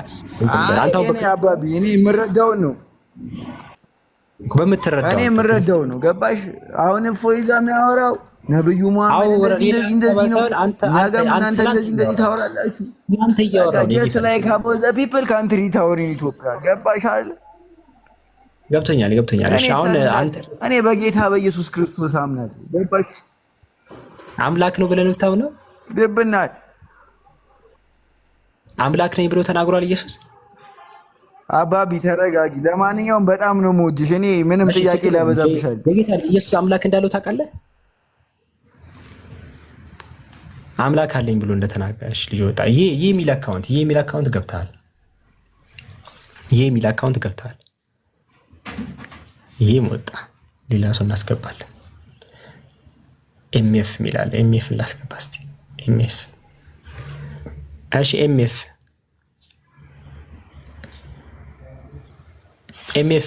አንተው አባቢ እኔ የምረዳው ነው በምትረዳው እኔ የምረዳው ነው። ገባሽ? አሁን እፎይ ይዛ የሚያወራው ነብዩ መሐመድ እንደዚህ ነው። ነገም እናንተ እንደዚህ ታወራላችሁ። ጀስት ላይክ ሃው ዘ ፒፕል ካንትሪ ታወር ኢን ኢትዮጵያ። ገባሽ አይደል? ገብቶኛል። እሺ አሁን አንተ እኔ በጌታ በኢየሱስ ክርስቶስ አምናለሁ። ገባሽ? አምላክ ነው ብለን የምታምነው ግብና አምላክ ነኝ ብሎ ተናግሯል ኢየሱስ። አባቢ ተረጋጊ። ለማንኛውም በጣም ነው የምወድሽ። እኔ ምንም ጥያቄ ላበዛብሻል። በጌታ ኢየሱስ አምላክ እንዳለው ታውቃለህ? አምላክ አለኝ ብሎ እንደተናገረሽ ልጅ ወጣ። ይሄ የሚል አካውንት ገብተሃል። ይሄም ወጣ። ሌላ ሰው እናስገባለን። ኤምኤፍ ሚላል ኤምኤፍ ላስገባ እስቲ። ኤምኤፍ እሺ ኤምኤፍ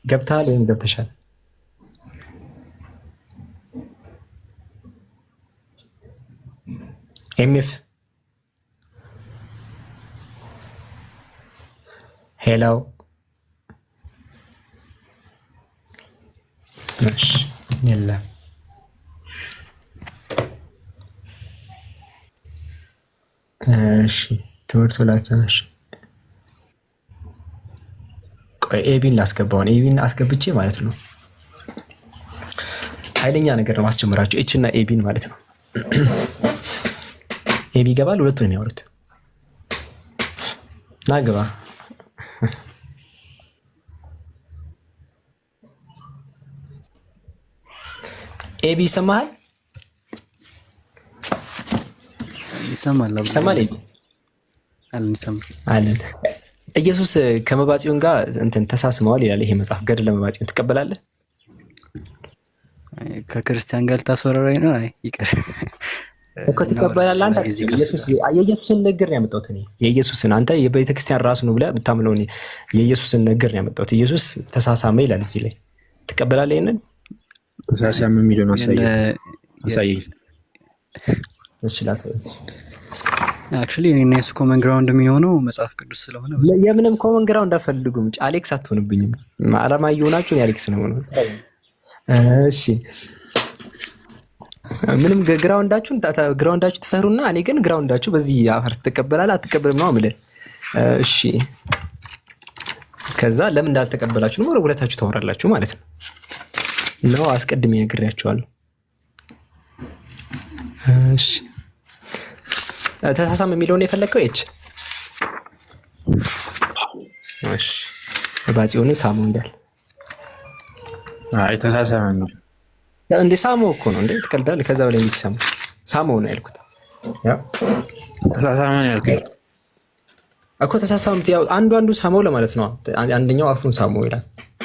ገብተሃል ወይም ገብተሻል? ኤምኤፍ ሄሎ። እሺ የለም። እሺ ትምህርቱ ላኪያነሽ። ቆይ ኤቢን ላስገባውን። ኤቢን አስገብቼ ማለት ነው ኃይለኛ ነገር ነው ማስጀምራቸው። ኤች እና ኤቢን ማለት ነው። ኤቢ ይገባል። ሁለቱን ነው የሚያወሩት። ና ግባ። ኤቢ ይሰማሃል? ይሰማል። ኤቢ አለን። ኢየሱስ ከመባጽዮን ጋር እንትን ተሳስመዋል ይላል ይሄ መጽሐፍ። ገድለ መባጽዮን ትቀበላለህ? ከክርስቲያን ጋር ታስወራራኝ ነው? አይ ይቅር። እኮ ትቀበላለህ አንተ። የኢየሱስን ንግግር ነው ያመጣሁት እኔ። የኢየሱስን አንተ የቤተክርስቲያን ራስ ነው ብለህ ብታምነው እኔ የኢየሱስን ንግግር ነው ያመጣሁት። ኢየሱስ ተሳሳመ ይላል እዚህ ላይ። ትቀበላለህ? ይሄንን ተሳሳመ የሚለውን አሳየኝ። እሺ ላሳየኝ። አክቹሊ እኔና የሱ ኮመን ግራውንድ የሚሆነው መጽሐፍ ቅዱስ ስለሆነ የምንም ኮመን ግራውንድ አፈልጉም። አሌክስ አትሆንብኝም። አለማየሁ ናችሁ። አሌክስ ነው ነው። እሺ ምንም ግራውንዳችሁ ተሰሩና እኔ ግን ግራውንዳችሁ በዚህ አፈር ትቀበላለህ አትቀበልም ነው የምልህ። እሺ ከዛ ለምን እንዳልተቀበላችሁ ነው ሁለታችሁ ታወራላችሁ ማለት ነው። አስቀድሜ ነግሬያችኋለሁ። እሺ ተሳሳም የሚለውን የፈለከው እቺ እሺ ባዚውን ሳሙ እንዳል አይ ተሳሳም ነው እንዴ? ሳሙ እኮ ነው እንዴ? ትቀልዳለህ? ከዛ በላይ እንዴት ሳሙ ነው ያልኩት። ያው ተሳሳም ነው ያልኩት እኮ ተሳሳም ያው አንዱ ሳሙ ለማለት ነው። አንደኛው አፉን ሳሙ ይላል።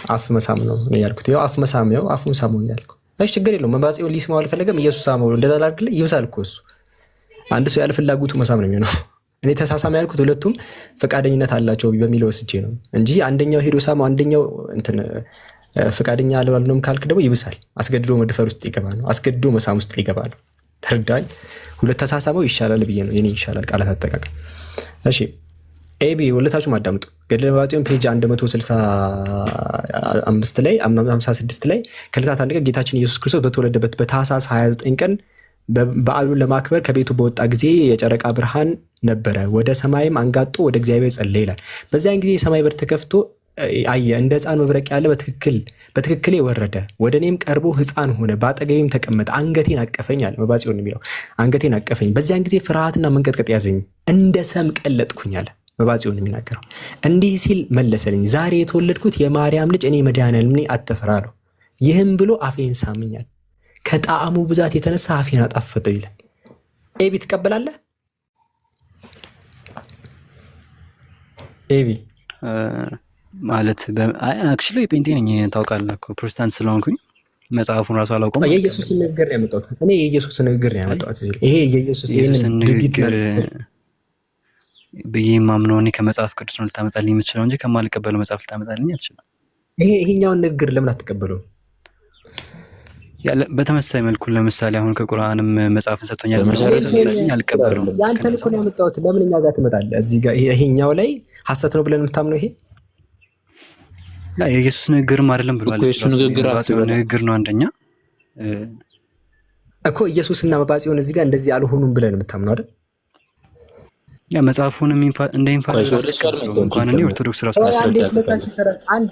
አፍ መሳም ነው ያልኩት። ያው አፍ መሳም ያው አፉን ሳሙ ይላልኩ። እሺ ችግር የለውም። ባዚውን ሊስማው አልፈለገም። ኢየሱስ ሳሙ እንደዛ ላድርግልህ ይብሳል እኮ እሱ። አንድ ሰው ያለ ፍላጎቱ መሳም ነው የሚሆነው። እኔ ተሳሳም ያልኩት ሁለቱም ፈቃደኝነት አላቸው በሚለው ወስጄ ነው እንጂ አንደኛው ሄዶ ሳሙ አንደኛው እንትን ፈቃደኛ አልባልንም ካልክ ደግሞ ይብሳል። አስገድዶ መድፈር ውስጥ ይገባል ነው። አስገድዶ መሳም ውስጥ ይገባል። ተረዳኝ። ሁለት ተሳሳመው ይሻላል ብዬ ነው የኔ ይሻላል ቃላት አጠቃቀም። እሺ ኤቢ ሁለታችሁም አዳምጡ። ገድለ ባዚውን ፔጅ 165 ላይ 56 ላይ ከዕለታት አንድ ቀን ጌታችን ኢየሱስ ክርስቶስ በተወለደበት በታኅሳስ 29 ቀን በዓሉን ለማክበር ከቤቱ በወጣ ጊዜ የጨረቃ ብርሃን ነበረ። ወደ ሰማይም አንጋጦ ወደ እግዚአብሔር ጸለየ ይላል። በዚያን ጊዜ የሰማይ በር ተከፍቶ አየ። እንደ ሕፃን መብረቅ ያለ በትክክል ወረደ። ወደ እኔም ቀርቦ ሕፃን ሆነ፣ በአጠገቤም ተቀመጠ። አንገቴን አቀፈኝ አለ መባጽዮን የሚለው አንገቴን አቀፈኝ። በዚያን ጊዜ ፍርሃትና መንቀጥቀጥ ያዘኝ፣ እንደ ሰም ቀለጥኩኝ አለ መባጽዮን የሚናገረው። እንዲህ ሲል መለሰልኝ፣ ዛሬ የተወለድኩት የማርያም ልጅ እኔ መድኃኔዓለም ነኝ፣ አትፍራ አለው። ይህም ብሎ አፌን ሳመኛል፣ ከጣዕሙ ብዛት የተነሳ አፌን አጣፈጠው ይላል። ኤቢ ትቀበላለህ? ኤቢ ማለት አክቹሊ ጴንጤ ነኝ ታውቃለህ እኮ ፕሮቴስታንት ስለሆንኩኝ መጽሐፉን ራሱ አላውቀውም። የኢየሱስን ንግግር ነው ያመጣሁት እኔ። የኢየሱስን ንግግር ነው ያመጣሁት እዚህ። ይሄ የኢየሱስ ንግግር ብዬ የማምነው እኔ ከመጽሐፍ ቅዱስ ነው ልታመጣልኝ የምትችለው እንጂ ከማልቀበለው መጽሐፍ ልታመጣልኝ አትችልም። ይሄኛውን ንግግር ለምን አትቀበለውም? በተመሳሳይ መልኩ ለምሳሌ አሁን ከቁርአንም መጽሐፍን ሰጥቶኛል አልቀበለውም። ያንተን እኮ ነው ያመጣሁት። ለምን እኛ ጋር ትመጣለህ? እዚህ ጋር ይሄኛው ላይ ሐሰት ነው ብለን የምታምነው ይሄ የኢየሱስ ንግግርም አይደለም ብሏል። እሱ ንግግር ነው አንደኛ እኮ ኢየሱስና መባጽዮን እዚህ ጋር እንደዚህ አልሆኑም ብለን የምታምነው አይደል? ያ መጽሐፉንም እንደ ኢንፋርስ እንኳን እኔ ኦርቶዶክስ ራሱ አንድ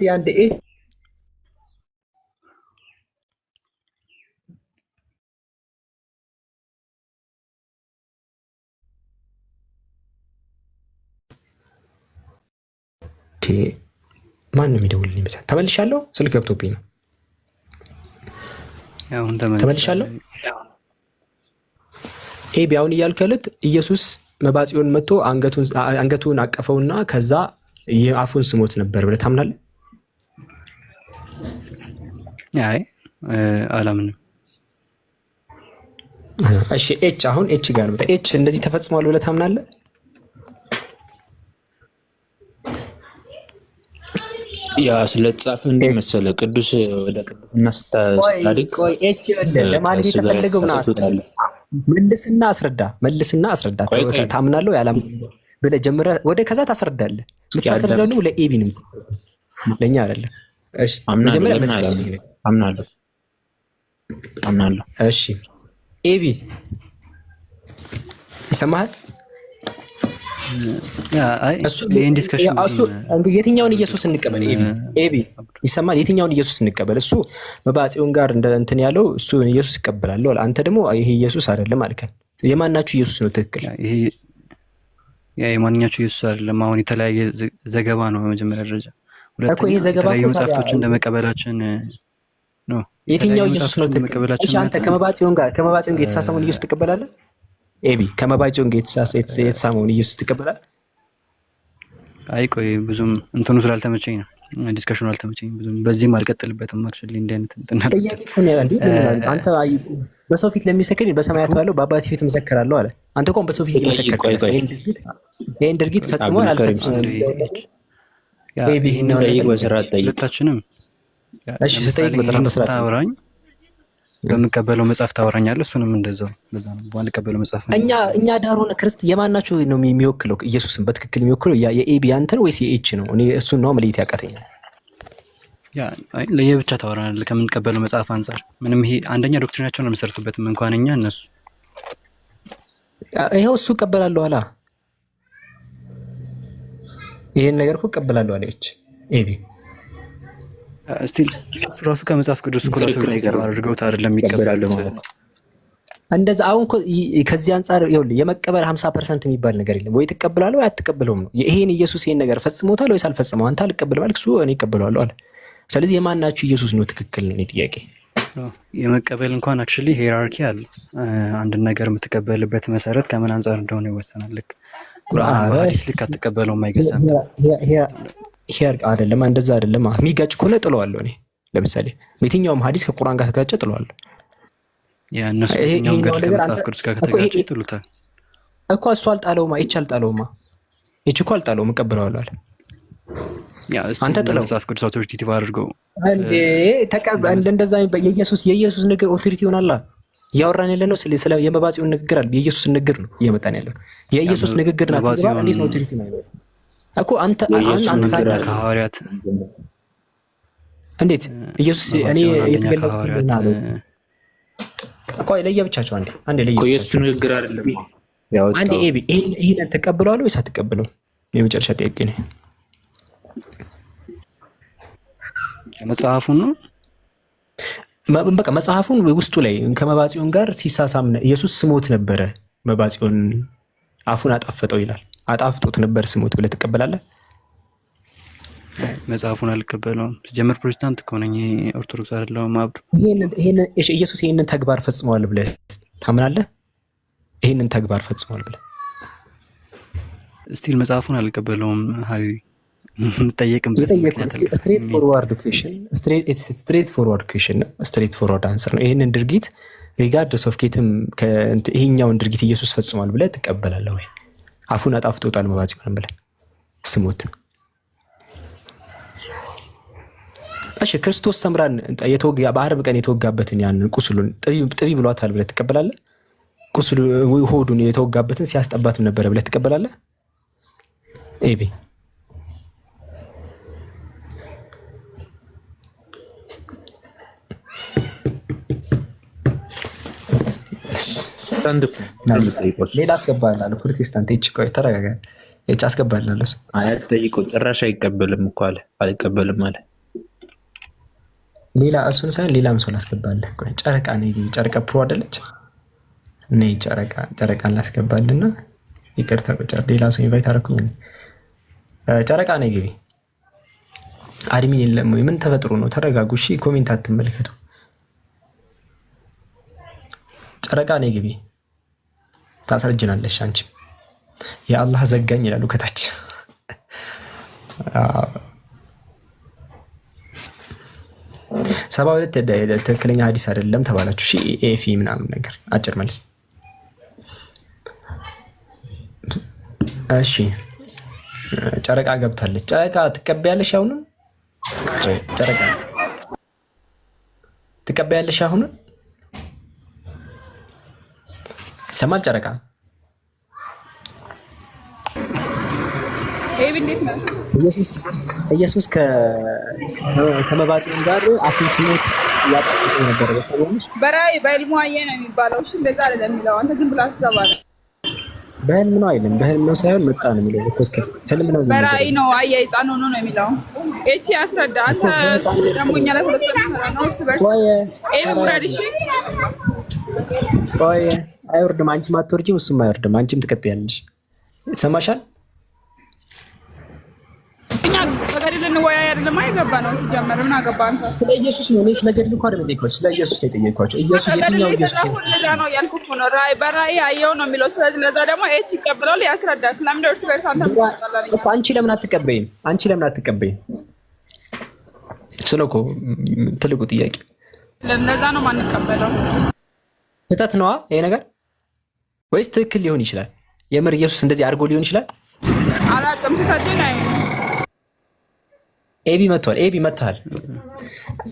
ማን ነው የሚደውልልኝ? ብቻ ተመልሻለሁ። ስልክ ገብቶብኝ ነው። ተመልሻለሁ። ኤቢ አሁን እያልኩ ያሉት ኢየሱስ መባጽዮን መጥቶ አንገቱን አቀፈውና ከዛ አፉን ስሞት ነበር ብለህ ታምናለህ? አይ አላምንም። እሺ ኤች አሁን ኤች ጋር ነው። ኤች እንደዚህ ተፈጽሟል ብለህ ታምናለህ? ያ ስለተጻፈ እንደ መሰለህ ቅዱስ ወደ ቅዱስና ስታድግ ኤች ለማን የተፈለገው ነው? መልስና አስረዳ። ታምናለሁ ያላም ብለህ ጀምረህ ወደ ከዛ ታስረዳለህ። የምታስረዳው ነው ለኤቢ ነው፣ ለኛ አይደለም። እሺ አምናለሁ። እሺ ኤቢ ይሰማሃል? የትኛውን ኢየሱስ እንቀበል? ኤቢ ይሰማል? የትኛውን ኢየሱስ እንቀበል? እሱ መባጽዮን ጋር እንትን ያለው እሱ ኢየሱስ ይቀበላለሁ፣ አንተ ደግሞ ይሄ ኢየሱስ አይደለም አልከን። የማናችሁ ኢየሱስ ነው ትክክል? የማንኛችሁ ኢየሱስ አይደለም። አሁን የተለያየ ዘገባ ነው በመጀመሪያ ደረጃ። ሁለተኛ የተለያዩ መጽሐፍቶችን እንደመቀበላችን ነው። የትኛው ኢየሱስ ነው ትክክል? እሺ አንተ ከመባጽዮን ጋር የተሳሰመውን ኢየሱስ ትቀበላለህ? ኤቢ ከመባጽዮን ጋር የተሳሰመውን ኢየሱስ ትቀበላለህ? አይ ቆይ ብዙም እንትኑ ስላልተመቸኝ ነው። ዲስከሽኑ አልተመቸኝም ብዙም። በዚህም አልቀጥልበትም። አክቹዋሊ እንደ አይነት እንትን ጥያቄ እኮ ነው እንዴ? አንተ በሰው ፊት ለሚሰክር በሰማያት ባለው በአባቴ ፊት መሰክራለሁ አለ። አንተ እኮ በሰው ፊት እየመሰከርክ ይሄን ድርጊት ፈጽሟል አልፈጽምም? ይሄን ጠይቅ በስርዓት ጠይቅ። ሁለታችንም እሺ ስጠይቅ በስርዓት ታወራኝ። በምቀበለው መጽሐፍ ታወራኛለህ። እሱንም እንደዛው በዛ ነው። ባልቀበለው መጽሐፍ እኛ ዳር ሆነ ክርስት የማናችሁ ነው የሚወክለው? ኢየሱስን በትክክል የሚወክለው የኤቢ አንተን ወይስ የኤች ነው? እኔ እሱን ነው መለየት ያቃተኛል። ያ አይ ለየብቻ ታወራናለህ ከምንቀበለው መጽሐፍ አንፃር። ምንም ይሄ አንደኛ ዶክትሪናቸውን ነው መሰረቱበትም እንኳን እኛ እነሱ ይሄው እሱ እቀበላለሁ አላ ይሄን ነገር እኮ እቀበላለሁ አለ ኤቢ ስቲል እሱ ራሱ ከመጽሐፍ ቅዱስ እኮ ራሱ አድርገውት አይደለም የሚቀበላለው ማለት ነው። እንደዛ አሁን ከዚህ አንፃር ይኸውልህ የመቀበል 50% የሚባል ነገር የለም። ወይ ትቀበላለህ ወይ አትቀበለውም ነው። ይሄን ኢየሱስ ይሄን ነገር ፈጽሞታል ወይስ አልፈጽመው? አንተ አልቀበልም አልክ፣ እሱ እኔ እቀበለዋለሁ አለ። ስለዚህ የማናችሁ ኢየሱስ ነው ትክክል ነው? ጥያቄ የመቀበል እንኳን አክቹሊ ሂራርኪ አለ። አንድ ነገር የምትቀበልበት መሰረት ከምን አንፃር እንደሆነ ይወሰናል። ልክ ቁርአን በሐዲስ ልክ አትቀበለውም አይገዛም። ሂራርኪ አይደለም፣ እንደዛ አይደለም። የሚጋጭ ከሆነ ጥለዋለሁ እኔ። ለምሳሌ የትኛውም ሐዲስ ከቁርአን ጋር ተጋጨ ጥለዋለሁ። ያ እነሱ የትኛውም ጋር ከመጽሐፍ ቅዱስ ጋር ከተጋጨ ይጥሉታል እኮ። እሱ አልጣለውማ፣ ይቻልጣለውማ፣ ይችኮ አልጣለውም፣ እቀበለዋለሁ አለ። ያ አንተ ጥለው መጽሐፍ ቅዱስ አውቶሪቲ አድርገው እንዴ ተቀበል። እንደዛ የኢየሱስ ንግግር ኦቶሪቲ ይሆናል። ያወራን ያለ ነው ስለ የመባጽዮን ንግግር አለ። የኢየሱስ ንግግር ነው እየመጣን ያለው። የኢየሱስ ንግግር ናት። እንዴት ነው ኦቶሪቲ ነው እኮ? አንተ ከሐዋርያት እንዴት ኢየሱስ እኔ የተገለጥኩት ነው እኮ። ለየብቻቸው አንዴ ለየብቻቸው የኢየሱስ ንግግር አይደለም ያው አንዴ ኤቢ ይሄን ተቀበለዋል ወይስ አትቀበለው? የመጨረሻ ጥያቄ ነው። መጽሐፉን ነው በቃ መጽሐፉን ውስጡ ላይ ከመባጽዮን ጋር ሲሳሳም ኢየሱስ ስሞት ነበረ። መባጽዮን አፉን አጣፈጠው ይላል። አጣፍጦት ነበር ስሞት ብለህ ትቀበላለህ? መጽሐፉን አልቀበለውም። ሲጀምር ፕሮቴስታንት ከሆነ ኦርቶዶክስ አይደለሁም። አብዱ ኢየሱስ ይሄንን ተግባር ፈጽሟል ብለህ ታምናለህ? ይሄንን ተግባር ፈጽሟል ብለህ ስቲል መጽሐፉን አልቀበለውም። ሀይ ጠየቅም ስትሬት ፎርዋርድ ኩዌሽን ስትሬት ፎርዋርድ ኩዌሽን ነው። ስትሬት ፎርዋርድ አንሰር ነው። ይሄንን ድርጊት ሪጋርድስ ኦፍ ኬትም ይሄኛውን ድርጊት ኢየሱስ ፈጽሟል ብለህ ትቀበላለህ ወይ? አፉን አጣፍጦታል መባጽዮን ብለህ ስሙት። እሺ ክርስቶስ ሰምራን በዓርብ ቀን የተወጋበትን ያን ቁስሉን ጥቢ ብሏታል ብለህ ትቀበላለህ? ቁስሉ ሆዱን የተወጋበትን ሲያስጠባትም ነበረ ብለህ ትቀበላለህ? ኤቢ ሌላ አስገባላለሁ። ፕሮቴስታንት እቺ ቆይ ተረጋጋ። እቺ አስገባላለሁ። አያት ጠይቆ ጭራሽ አይቀበልም እኮ አለ። አልቀበልም አለ። ሌላ እሱን ሳይሆን ሌላም ሰው ላስገባለህ። ቆይ ጨረቃ ነኝ። ጨረቃ ፕሮ አይደለች? ነይ ጨረቃን ላስገባልና ይቅርታ ቁጭር ሌላ ሰው ኢንቫይት አደረኩኝ። ጨረቃ ነኝ ግቢ። አድሚን የለም ወይ? ምን ተፈጥሮ ነው? ተረጋጉ እሺ። ኮሜንት አትመልከቱ። ጨረቃ ነኝ ግቢ። ታስረጅናለሽ አንቺ። የአላህ ዘጋኝ ይላሉ ከታች። ሰባ ሁለት ትክክለኛ ሐዲስ አይደለም ተባላችሁ። እሺ ኤፊ ምናምን ነገር አጭር መልስ። እሺ ጨረቃ ገብታለች። ጨረቃ ትቀበያለሽ? አሁን ጨረቃ ትቀበያለሽ? አሁን ይሰማል? ጨረቃ ኢየሱስ ከመባጽዮን ጋር አፉን ስሞት ያጣጣ ነበር። በሰዎች በራእይ በህልሙ አየ ነው የሚባለው። እሺ እንደዛ አይደለም የሚለው። አንተ ዝም ብላ ትዘባለህ። በህልም ነው አይደለም፣ በህልም ነው ሳይሆን መጣ ነው የሚለው። በትክክል ህልም ነው። በራእይ ነው አየ ሕፃን ሆኖ ነው የሚለው። እቺ አስረዳ። አንተ ደግሞ እኛ ላይ ሁለት ተሰራ ነው እርስ በርስ ውረድ። እሺ ቆይ አይወርድም። አንቺም አትወርጂም፣ እሱም አይወርድም። አንቺም ትቀጥያለሽ። ይሰማሻል? እኛ በገድል እንወያይ አይደለም አይገባ ነው ሲጀመር። ምን አገባ አንተ? ስለ ኢየሱስ ነው። እኔ ስለ ገድል እንኳን አይደለም የጠየኳቸው፣ ስለ ኢየሱስ ነው የጠየኳቸው። ኢየሱስ የትኛው ኢየሱስ ነው? ለዛ ነው ያልኩት ነው። በራእይ አየው ነው የሚለው። ስለዚህ ለዛ ደግሞ እቺ ይቀበላል ያስረዳት። ለምን ደርስ በርስ አንተ እኮ አንቺ ለምን አትቀበይም? አንቺ ለምን አትቀበይም? ስለኮ ትልቁ ጥያቄ ለነዛ ነው ማንቀበለው። ስህተት ነዋ ይሄ ነገር ወይስ ትክክል ሊሆን ይችላል? የምር ኢየሱስ እንደዚህ አድርጎ ሊሆን ይችላል? አላውቅም። ስህተትን አይ ኤቢ መጥቷል። ኤቢ መጥቷል።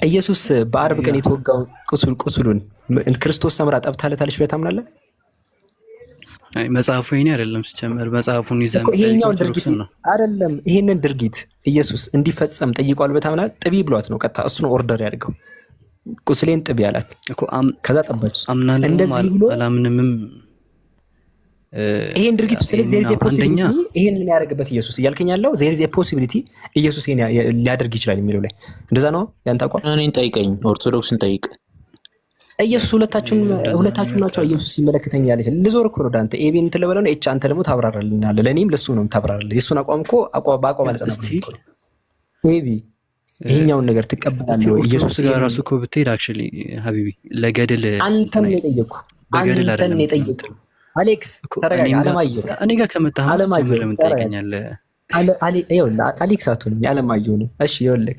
ኢየሱስ በአርብ ቀን የተወጋው ቁስሉን ክርስቶስ ሰምራ ጠብታለታለች ብለህ ታምናለህ? አይ መጽሐፉ ይሄን አይደለም ሲጀመር መጽሐፉን ይዘን ይሄኛው ድርጊት አይደለም። ይሄንን ድርጊት ኢየሱስ እንዲፈጸም ጠይቋል ብለህ ታምናለህ? ጥቢ ብሏት ነው ቀጥታ እሱ ነው ኦርደር ያድርገው ቁስሌን ጥቢ አላት እኮ ከዛ ጠባች። እንደዚህ ብሎ አላምንምም ይሄን ድርጊት ስለዚህ there is a possibility ይሄን የሚያደርግበት ኢየሱስ እያልከኝ ያለው there is a possibility ኢየሱስ ይሄን ሊያደርግ ይችላል የሚለው ላይ እንደዛ ነው ያንተ አቋም? እኔን ጠይቀኝ፣ ኦርቶዶክስን ጠይቅ። ኢየሱስ ሁለታችሁን ናቸው ኢየሱስ ይመለከተኛል ያለች ልዞር እኮ ነው ዳንተ ኤቢን ትለበለው ነው እቻ አንተ ደግሞ ታብራራልናለህ። ለኔም ለሱ ነው ታብራራለህ። የሱን አቋም እኮ በአቋም ማለት ነው ኤቢ ይሄኛውን ነገር ትቀበላለህ ወይ? ኢየሱስ ጋር ራሱ እኮ ብትሄድ አክቹሊ ሀቢቢ ለገድል አንተን ነው የጠየቅኩ አንተን ነው የጠየቅኩ አሌክስ ተረጋጋ። አለማየሁ እኔ ጋር ከመጣህ ለምን ጠይቀኛለህ? አሌክስ አትሆንም ያለማየሁ ነው። እሺ ይኸውልህ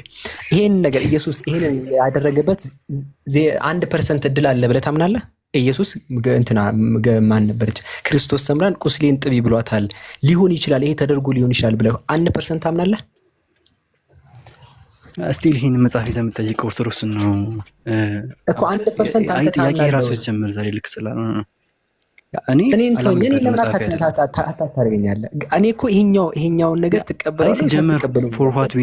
ይሄን ነገር ኢየሱስ ይሄን ያደረገበት 1% እድል አለ ብለህ ታምናለህ? ኢየሱስ እንትና ማን ነበረች ክርስቶስ ሰምራን ቁስሌን ጥቢ ብሏታል ሊሆን ይችላል ይሄ ተደርጎ ሊሆን ይችላል ብለህ 1% ታምናለህ? እስቲል ይሄን መጽሐፍ ይዘህ የምትጠይቀው ኦርቶዶክስ ነው እኮ 1% አንተ ታምናለህ። ራሱ ጀምር ዛሬ ልክ ስላል እኔ ለምን አታታርገኛለህ? እኔ እኮ ይሄኛውን ነገር ትቀበላለህ ተቀበለው ፎር ዋት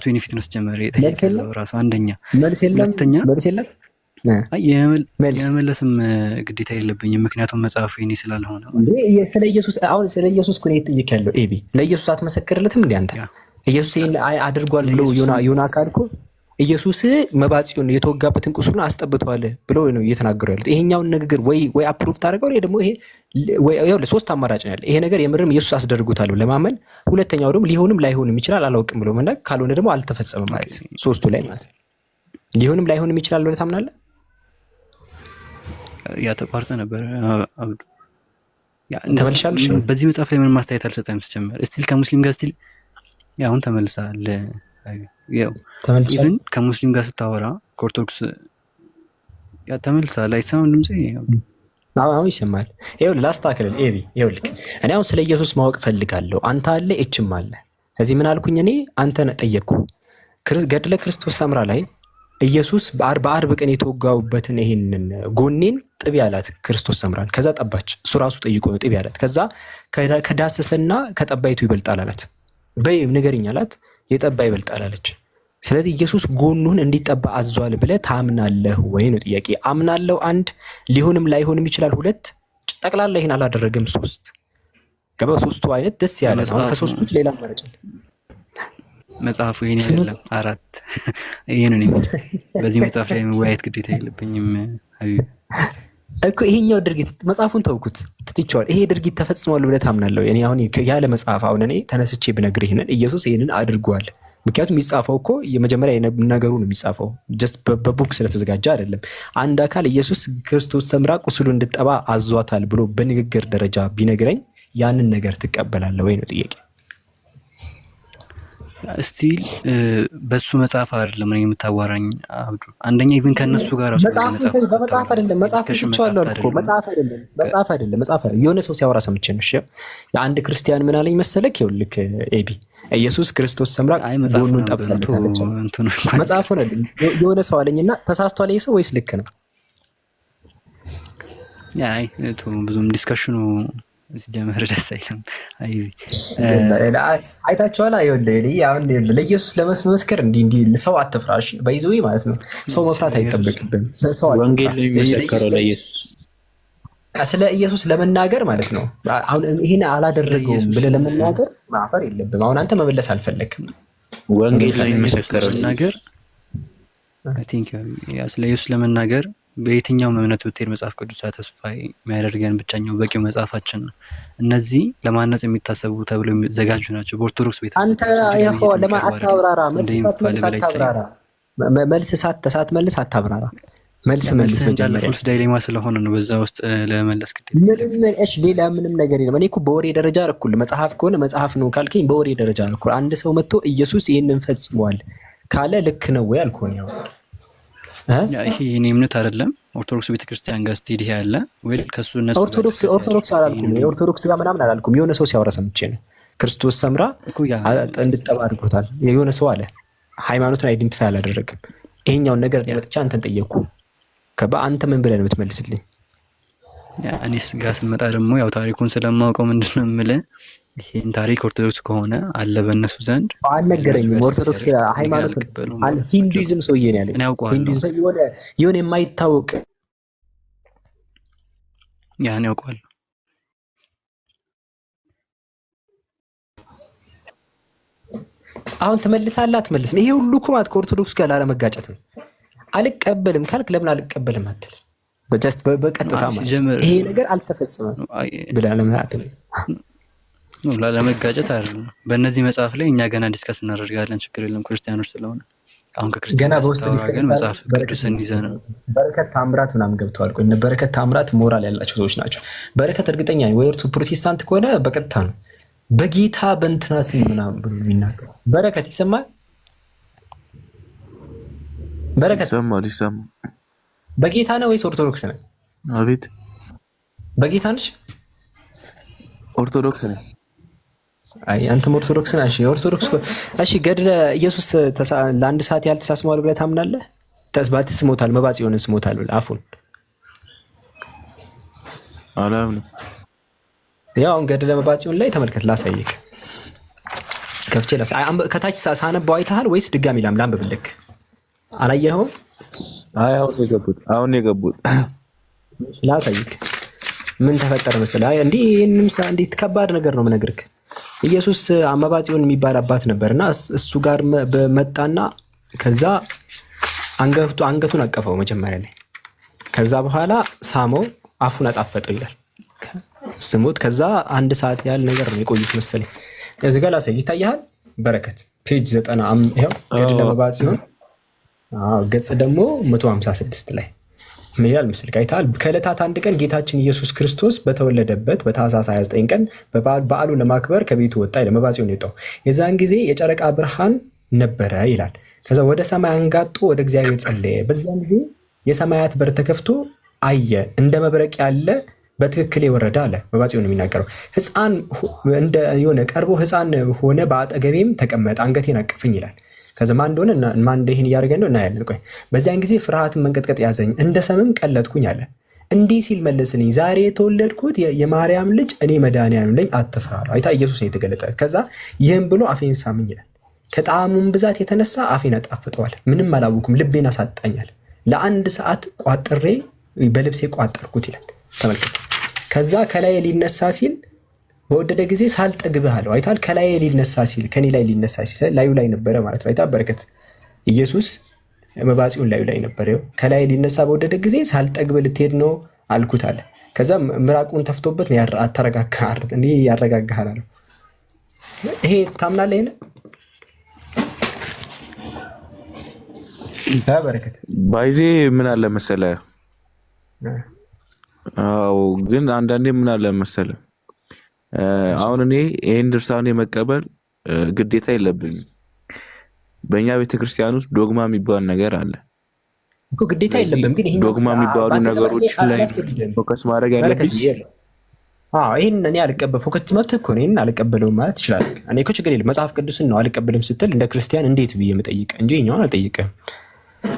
ቤኔፊት ነው ጀመረ የጠየቀው ራሱ አንደኛ ሁለተኛ የመለስም ግዴታ የለብኝም ምክንያቱም መጽሐፉ የኔ ስላልሆነ ስለ ኢየሱስ እኮ ነው የጠየቀው ኤቢ ለኢየሱስ አትመሰክርለትም እንዴ አንተ? ኢየሱስ ይሄን አድርጓል ብሎ ዮና ካልኩ ኢየሱስ መባጽዮን የተወጋበትን ቁስሉን አስጠብቷል ብሎ ነው እየተናገሩ ያሉት። ይሄኛውን ንግግር ወይ አፕሩቭ ታደርገው ወይ ደግሞ ይሄ ወይ ሶስት አማራጭ ነው ያለ። ይሄ ነገር የምርም ኢየሱስ አስደርጎታል ለማመን፣ ሁለተኛው ደግሞ ሊሆንም ላይሆንም ይችላል አላውቅም ብሎ ማለት፣ ካልሆነ ደግሞ አልተፈጸመም ማለት ሶስቱ ላይ ማለት ሊሆንም ላይሆንም ይችላል ብለህ ታምናለህ? ያ ተቋርጠ ነበር አብዱ ተመልሻለሽ። በዚህ መጽሐፍ ላይ ምን ማስተያየት አልሰጠም ሲጀመር ስቲል ከሙስሊም ጋር ስቲል ያሁን ተመልሳል ያው ኢቭን ከሙስሊም ጋር ስታወራ ከኦርቶዶክስ ያ ተመልሳል አይሰማም ድምጼ አሁን ይሰማል። ይኸውልህ ላስተካክልህ ኤቢ ይኸውልህ እኔ አሁን ስለ ኢየሱስ ማወቅ ፈልጋለሁ አንተ አለ እችም አለ እዚህ ምን አልኩኝ እኔ አንተን ጠየቅኩ ገድለ ክርስቶስ ሰምራ ላይ ኢየሱስ በአርብ ቀን የተወጋውበትን ይሄንን ጎኔን ጥቢ ያላት ክርስቶስ ሰምራን ከዛ ጠባች እሱ ራሱ ጠይቆ ነው ጥቢ ያላት ከዛ ከዳሰሰና ከጠባይቱ ይበልጣል አላት በይ ንገሪኝ አላት የጠባ ይበልጣል አለች ስለዚህ ኢየሱስ ጎኑን እንዲጠባ አዟል ብለህ ታምናለህ ወይ ነው ጥያቄ አምናለሁ አንድ ሊሆንም ላይሆንም ይችላል ሁለት ጠቅላላ ይሄን አላደረገም ሶስት ገባ ሶስቱ አይነት ደስ ያለ ነው ከሶስቱ ሌላ ማረጭ መጽሐፉ ይሄን አይደለም አራት ይሄን ነው በዚህ መጽሐፍ ላይ መወያየት ግዴታ የለብኝም ሀቢብ እኮ ይሄኛው ድርጊት መጽሐፉን ተውኩት ትትቻለህ ይሄ ድርጊት ተፈጽሟል ብለህ ታምናለህ እኔ አሁን ያለ መጽሐፍ አሁን እኔ ተነስቼ ብነግርህ ይሄንን ኢየሱስ ይሄንን አድርጓል ምክንያቱም የሚጻፈው እኮ የመጀመሪያ ነገሩ ነው የሚጻፈው ጀስት በቡክ ስለተዘጋጀ አይደለም አንድ አካል ኢየሱስ ክርስቶስ ሰምራ ቁስሉ እንድጠባ አዟታል ብሎ በንግግር ደረጃ ቢነግረኝ ያንን ነገር ትቀበላለህ ወይ ነው ጥያቄ ስቲል በሱ መጽሐፍ አይደለም ነው የምታዋራኝ አብዱ አንደኛ ኢቭን ከነሱ ጋር በመጽሐፍ አይደለም መጽሐፍ ብቻዋለሁ አልኩ መጽሐፍ አይደለም የሆነ ሰው ሲያወራ ሰምቼ ነው እሺ የአንድ ክርስቲያን ምን አለኝ መሰለክ ይኸውልህ ኤቢ ኢየሱስ ክርስቶስ ሰምራ ጎኑን ጠብታለች መጽሐፉ አይደለም የሆነ ሰው አለኝና ተሳስቷል ይሄ ሰው ወይስ ልክ ነው አይ ብዙም ዲስከሽኑ ሲጀመር ደስ አይልም አይታችኋል አይወልኝ አሁን ለኢየሱስ ለመስመስከር እንዲህ ሰው አትፍራሽ በይዘው ማለት ነው ሰው መፍራት አይጠበቅብም ሰው ወንጌል ላይ የሚመሰከረው ለኢየሱስ ስለ ኢየሱስ ለመናገር ማለት ነው አሁን ይሄን አላደረገውም ብለህ ለመናገር ማፈር የለብም አሁን አንተ መመለስ አልፈለክም ወንጌል ላይ የሚመሰከረው ነገር አይ ቲንክ ያ ስለ ኢየሱስ ለመናገር በየትኛውም እምነት ብትሄድ መጽሐፍ ቅዱስ ተስፋ የሚያደርገን ብቻኛው በቂው መጽሐፋችን ነው እነዚህ ለማነጽ የሚታሰቡ ተብሎ የሚዘጋጁ ናቸው በኦርቶዶክስ ቤት አንተ ያው ለማአታብራራ መልስ ሳትመልስ አታብራራ መልስ መጀመሪያ ፉልስ ዳይሌማ ስለሆነ ነው በዛ ውስጥ ለመለስ ግዴታ ሌላ ምንም ነገር የለም። እኔ እኮ በወሬ ደረጃ አልኩል መጽሐፍ ከሆነ መጽሐፍ ነው ካልከኝ በወሬ ደረጃ አልኩል። አንድ ሰው መጥቶ ኢየሱስ ይሄንን ፈጽሟል ካለ ልክ ነው ወይ አልኩኝ። ይሄ የኔ እምነት አይደለም። ኦርቶዶክስ ቤተክርስቲያን ጋር ስትሄድ ያለ ወይ ከሱ እነሱ ኦርቶዶክስ አላልኩም። የኦርቶዶክስ ጋር ምናምን አላልኩም። የሆነ ሰው ሲያወራ ሰምቼ ነው። ክርስቶስ ሰምራ እንድጠባ አድርጎታል የሆነ ሰው አለ። ሃይማኖትን አይደንቲፋይ አላደረግም። ይሄኛውን ነገር ለመጥቻ አንተን ጠየቁ አንተ ምን ብለህ ነው የምትመልስልኝ? እኔስ ጋር ስመጣ ደግሞ ያው ታሪኩን ስለማውቀው ምንድነው የምልህ ይሄን ታሪክ ኦርቶዶክስ ከሆነ አለ በእነሱ ዘንድ አልነገረኝም። ኦርቶዶክስ ሃይማኖት ሂንዱይዝም ሰውዬ ነው ያለኝ። ሂንዱይዝም የሆነ የማይታወቅ ያን ያውቀዋል። አሁን ትመልሳለህ አትመልስም? ይሄ ሁሉ እኮ ማለት ከኦርቶዶክስ ጋር ላለመጋጨት ነው። አልቀበልም ካልክ ለምን አልቀበልም አትል? በጀስት በቀጥታ ማለት ይሄ ነገር አልተፈጸመም ብለህ ለምን አትል? ላለመጋጨት አይደለም። በእነዚህ መጽሐፍ ላይ እኛ ገና ዲስከስ እናደርጋለን። ችግር የለም ክርስቲያኖች ስለሆነ አሁን ከክርስቲያን ገና በውስጥ ዲስከስ መጽሐፍ ቅዱስን ይዘን በረከት ታምራት ምናምን ገብተዋል። ቆይ በረከት ታምራት ሞራል ያላቸው ሰዎች ናቸው። በረከት እርግጠኛ ነኝ ወይ ፕሮቴስታንት ከሆነ በቀጥታ ነው በጌታ በእንትና ስም ምናምን ብሎ የሚናገር በረከት ይሰማል። በረከት ይሰማል። በጌታ ነው ወይስ ኦርቶዶክስ ነህ? አቤት በጌታ ነሽ? ኦርቶዶክስ ነኝ። አይ አንተም ኦርቶዶክስ ነሽ? ኦርቶዶክስ እሺ። ገድለ ኢየሱስ ለአንድ ሰዓት ያህል ተሳስመዋል ብለህ ታምናለህ? ተስባት ስሞታል መባጽ የሆነ ስሞታል ብለህ አፉን አላምንም። ያው ገድለ መባጽዮን ላይ ተመልከት፣ ላሳይክ ከፍቼ ከታች ሳነበው አይተሃል ወይስ ድጋሚ ላንብብልክ? አላየኸውም? አይ አሁን የገቡት ላሳይክ ምን ተፈጠረ መሰለህ? አይ እንዴት ከባድ ነገር ነው የምነግርህ። ኢየሱስ መባጽዮን የሚባል አባት ነበርና እሱ ጋር በመጣና ከዛ አንገቱን አቀፈው መጀመሪያ ላይ። ከዛ በኋላ ሳመው፣ አፉን አጣፈጠው ይላል ስሙት። ከዛ አንድ ሰዓት ያህል ነገር ነው የቆዩት መሰለኝ። እዚህ ጋር ላሳይ፣ ይታያል? በረከት ፔጅ 90 ይሄው ገድለ መባጽዮን ገጽ ደግሞ 156 ላይ ምን ይላል ምስል አይተሃል? ከዕለታት አንድ ቀን ጌታችን ኢየሱስ ክርስቶስ በተወለደበት በታኅሳስ 29 ቀን በዓሉን ለማክበር ከቤቱ ወጣ ይላል። መባጽዮን የወጣው የዛን ጊዜ የጨረቃ ብርሃን ነበረ ይላል። ከዛ ወደ ሰማይ አንጋጦ ወደ እግዚአብሔር ጸለየ። በዛን ጊዜ የሰማያት በር ተከፍቶ አየ፣ እንደ መብረቅ ያለ በትክክል የወረደ አለ መባጽዮን የሚናገረው። ሕፃን እንደ የሆነ ቀርቦ ሕፃን ሆነ፣ በአጠገቤም ተቀመጠ፣ አንገቴን አቀፈኝ ይላል። ከዛ ማን እንደሆነ ማን ይሄን እያደረገ ነው እናያለን። ቆይ በዚያን ጊዜ ፍርሃትን መንቀጥቀጥ ያዘኝ፣ እንደ ሰምም ቀለጥኩኝ አለ። እንዲህ ሲል መለስልኝ፣ ዛሬ የተወለድኩት የማርያም ልጅ እኔ መድኃኒዓለም ነኝ፣ አትፍራ። አይታ ኢየሱስ ነው የተገለጠ። ከዛ ይህም ብሎ አፌን ሳመኝ ይላል። ከጣዕሙም ብዛት የተነሳ አፌን አጣፍጠዋል፣ ምንም አላወኩም፣ ልቤን አሳጣኛል። ለአንድ ሰዓት ቋጥሬ በልብሴ ቋጠርኩት ይላል። ተመልከቱ። ከዛ ከላይ ሊነሳ ሲል በወደደ ጊዜ ሳልጠግብህ አለው። አይታል? ከላይ ሊነሳ ሲል ከኔ ላይ ሊነሳ ሲል ላዩ ላይ ነበረ ማለት ነው። አይታ? በረከት ኢየሱስ መባጽዮን ላዩ ላይ ነበረ። ከላይ ሊነሳ በወደደ ጊዜ ሳልጠግብህ ልትሄድ ነው አልኩት አለ። ከዛ ምራቁን ተፍቶበት ያረጋጋሃል አለው። ይሄ ታምናለህ? ይሄን በረከት ባይዜ ምን አለ መሰለህ? አዎ ግን አንዳንዴ ምን አለ መሰለህ፣ አሁን እኔ ይሄን ድርሳን የመቀበል ግዴታ የለብኝም። በእኛ ቤተክርስቲያን ውስጥ ዶግማ የሚባል ነገር አለ እኮ። ግዴታ የለብም፣ ግን ይሄን ዶግማ የሚባሉ ነገሮች ላይ ፎከስ ማድረግ ያለብኝ። ይሄን እኔ አልቀበል ፎከስ መብትህ እኮ ነው። ይሄን አልቀበለውም ማለት ይችላል። እኔ እኮ ችግር የለም። መጽሐፍ ቅዱስን ነው አልቀበልም ስትል እንደ ክርስቲያን እንዴት ብዬ የምጠይቅ እንጂ እኛውን አልጠይቅም።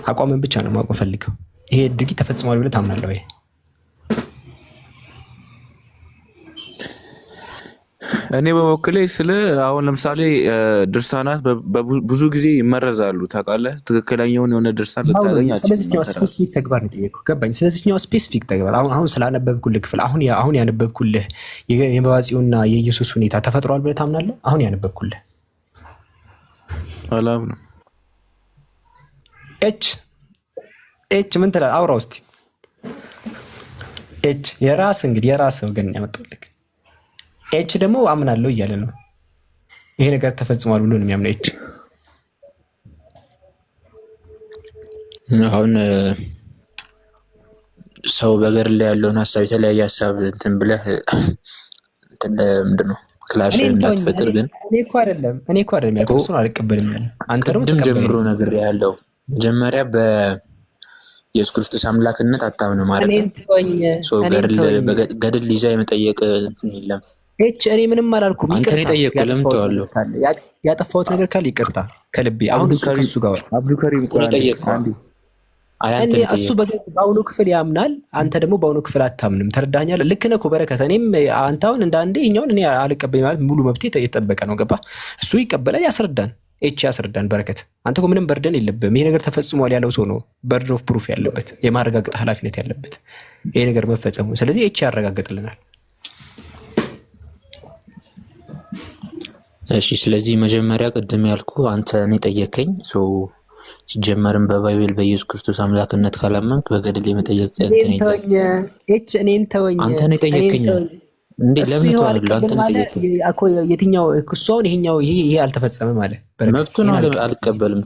አቋምን ብቻ ነው ማወቅ ፈልገው። ይሄ ድርጊት ተፈጽሟል ብለህ ታምናለህ ወይ? እኔ በበኩሌ ስለ አሁን ለምሳሌ ድርሳናት ብዙ ጊዜ ይመረዛሉ ታውቃለህ። ትክክለኛውን የሆነ ድርሳን ልታገኝ አትችልም። ስለዚህኛው ስፔሲፊክ ተግባር ነው የጠየኩህ። ገባኝ። ስለዚህኛው ስፔሲፊክ ተግባር አሁን ስላነበብኩልህ ክፍል አሁን ያነበብኩልህ የመባጽዮንና የኢየሱስ ሁኔታ ተፈጥሯል ብለህ ታምናለህ? አሁን ያነበብኩልህ አላምንም። ኤች ምን ትላለህ? አውራ ውስጥ ኤች የራስ ወገን ያመጣልህ። ኤች ደግሞ አምናለሁ እያለ ነው። ይሄ ነገር ተፈጽሟል ብሎ ነው የሚያምነው ኤች። አሁን ሰው በገድል ላይ ያለውን ሀሳብ የተለያየ ሀሳብ እንትን ብለህ እንትን ምንድን ነው ክላሽ እንዳትፈጥር። ግን እኔ እኮ አይደለም ያልኩት እሱን አልቀበልም ያለ አንተ ደግሞ ቅድም ጀምሮ ነገር ያለው መጀመሪያ በኢየሱስ ክርስቶስ አምላክነት አታምንም ማለት ነው። ገድል ይዛ የመጠየቅ እንትን የለም። እኔ ምንም አላልኩም። አንተ ነው የጠየቅኩህ። ለምን ተዋለሁ? ያጠፋሁት ነገር ካለ ይቅርታ ከልቤ። አሁን እሱ ከሱ ጋር አብዱከሪም እሱ በአሁኑ ክፍል ያምናል፣ አንተ ደግሞ በአሁኑ ክፍል አታምንም። ተረዳኛለህ? ልክ ነህ እኮ በረከት። እኔም አንተ አሁን እንደ አንዴ ይኸኛውን እኔ አልቀበል ማለት ሙሉ መብቴ የተጠበቀ ነው። ገባ? እሱ ይቀበላል፣ ያስረዳን፣ ያስረዳን። በረከት አንተ እኮ ምንም በርደን የለብህም። ይሄ ነገር ተፈጽሟል ያለው ሰው ነው በርደን ኦፍ ፕሩፍ ያለበት፣ የማረጋገጥ ኃላፊነት ያለበት ይሄ ነገር መፈጸሙ። ስለዚህ ያረጋግጥልናል። እሺ ስለዚህ መጀመሪያ ቅድም ያልኩ አንተ እኔ ጠየቀኝ። ሲጀመርም በባይብል በኢየሱስ ክርስቶስ አምላክነት ካላመንክ በገድል የመጠየቅ እንትን የለም። እኔን ተወኝ። አንተ እኔ ጠየቀኝ እንዴ? ለምን ተወለ? አንተ ጠየቀኝ። የትኛው ክሱ አሁን ይሄ አልተፈጸመም አለ። መብቱ ነው። አልቀበልም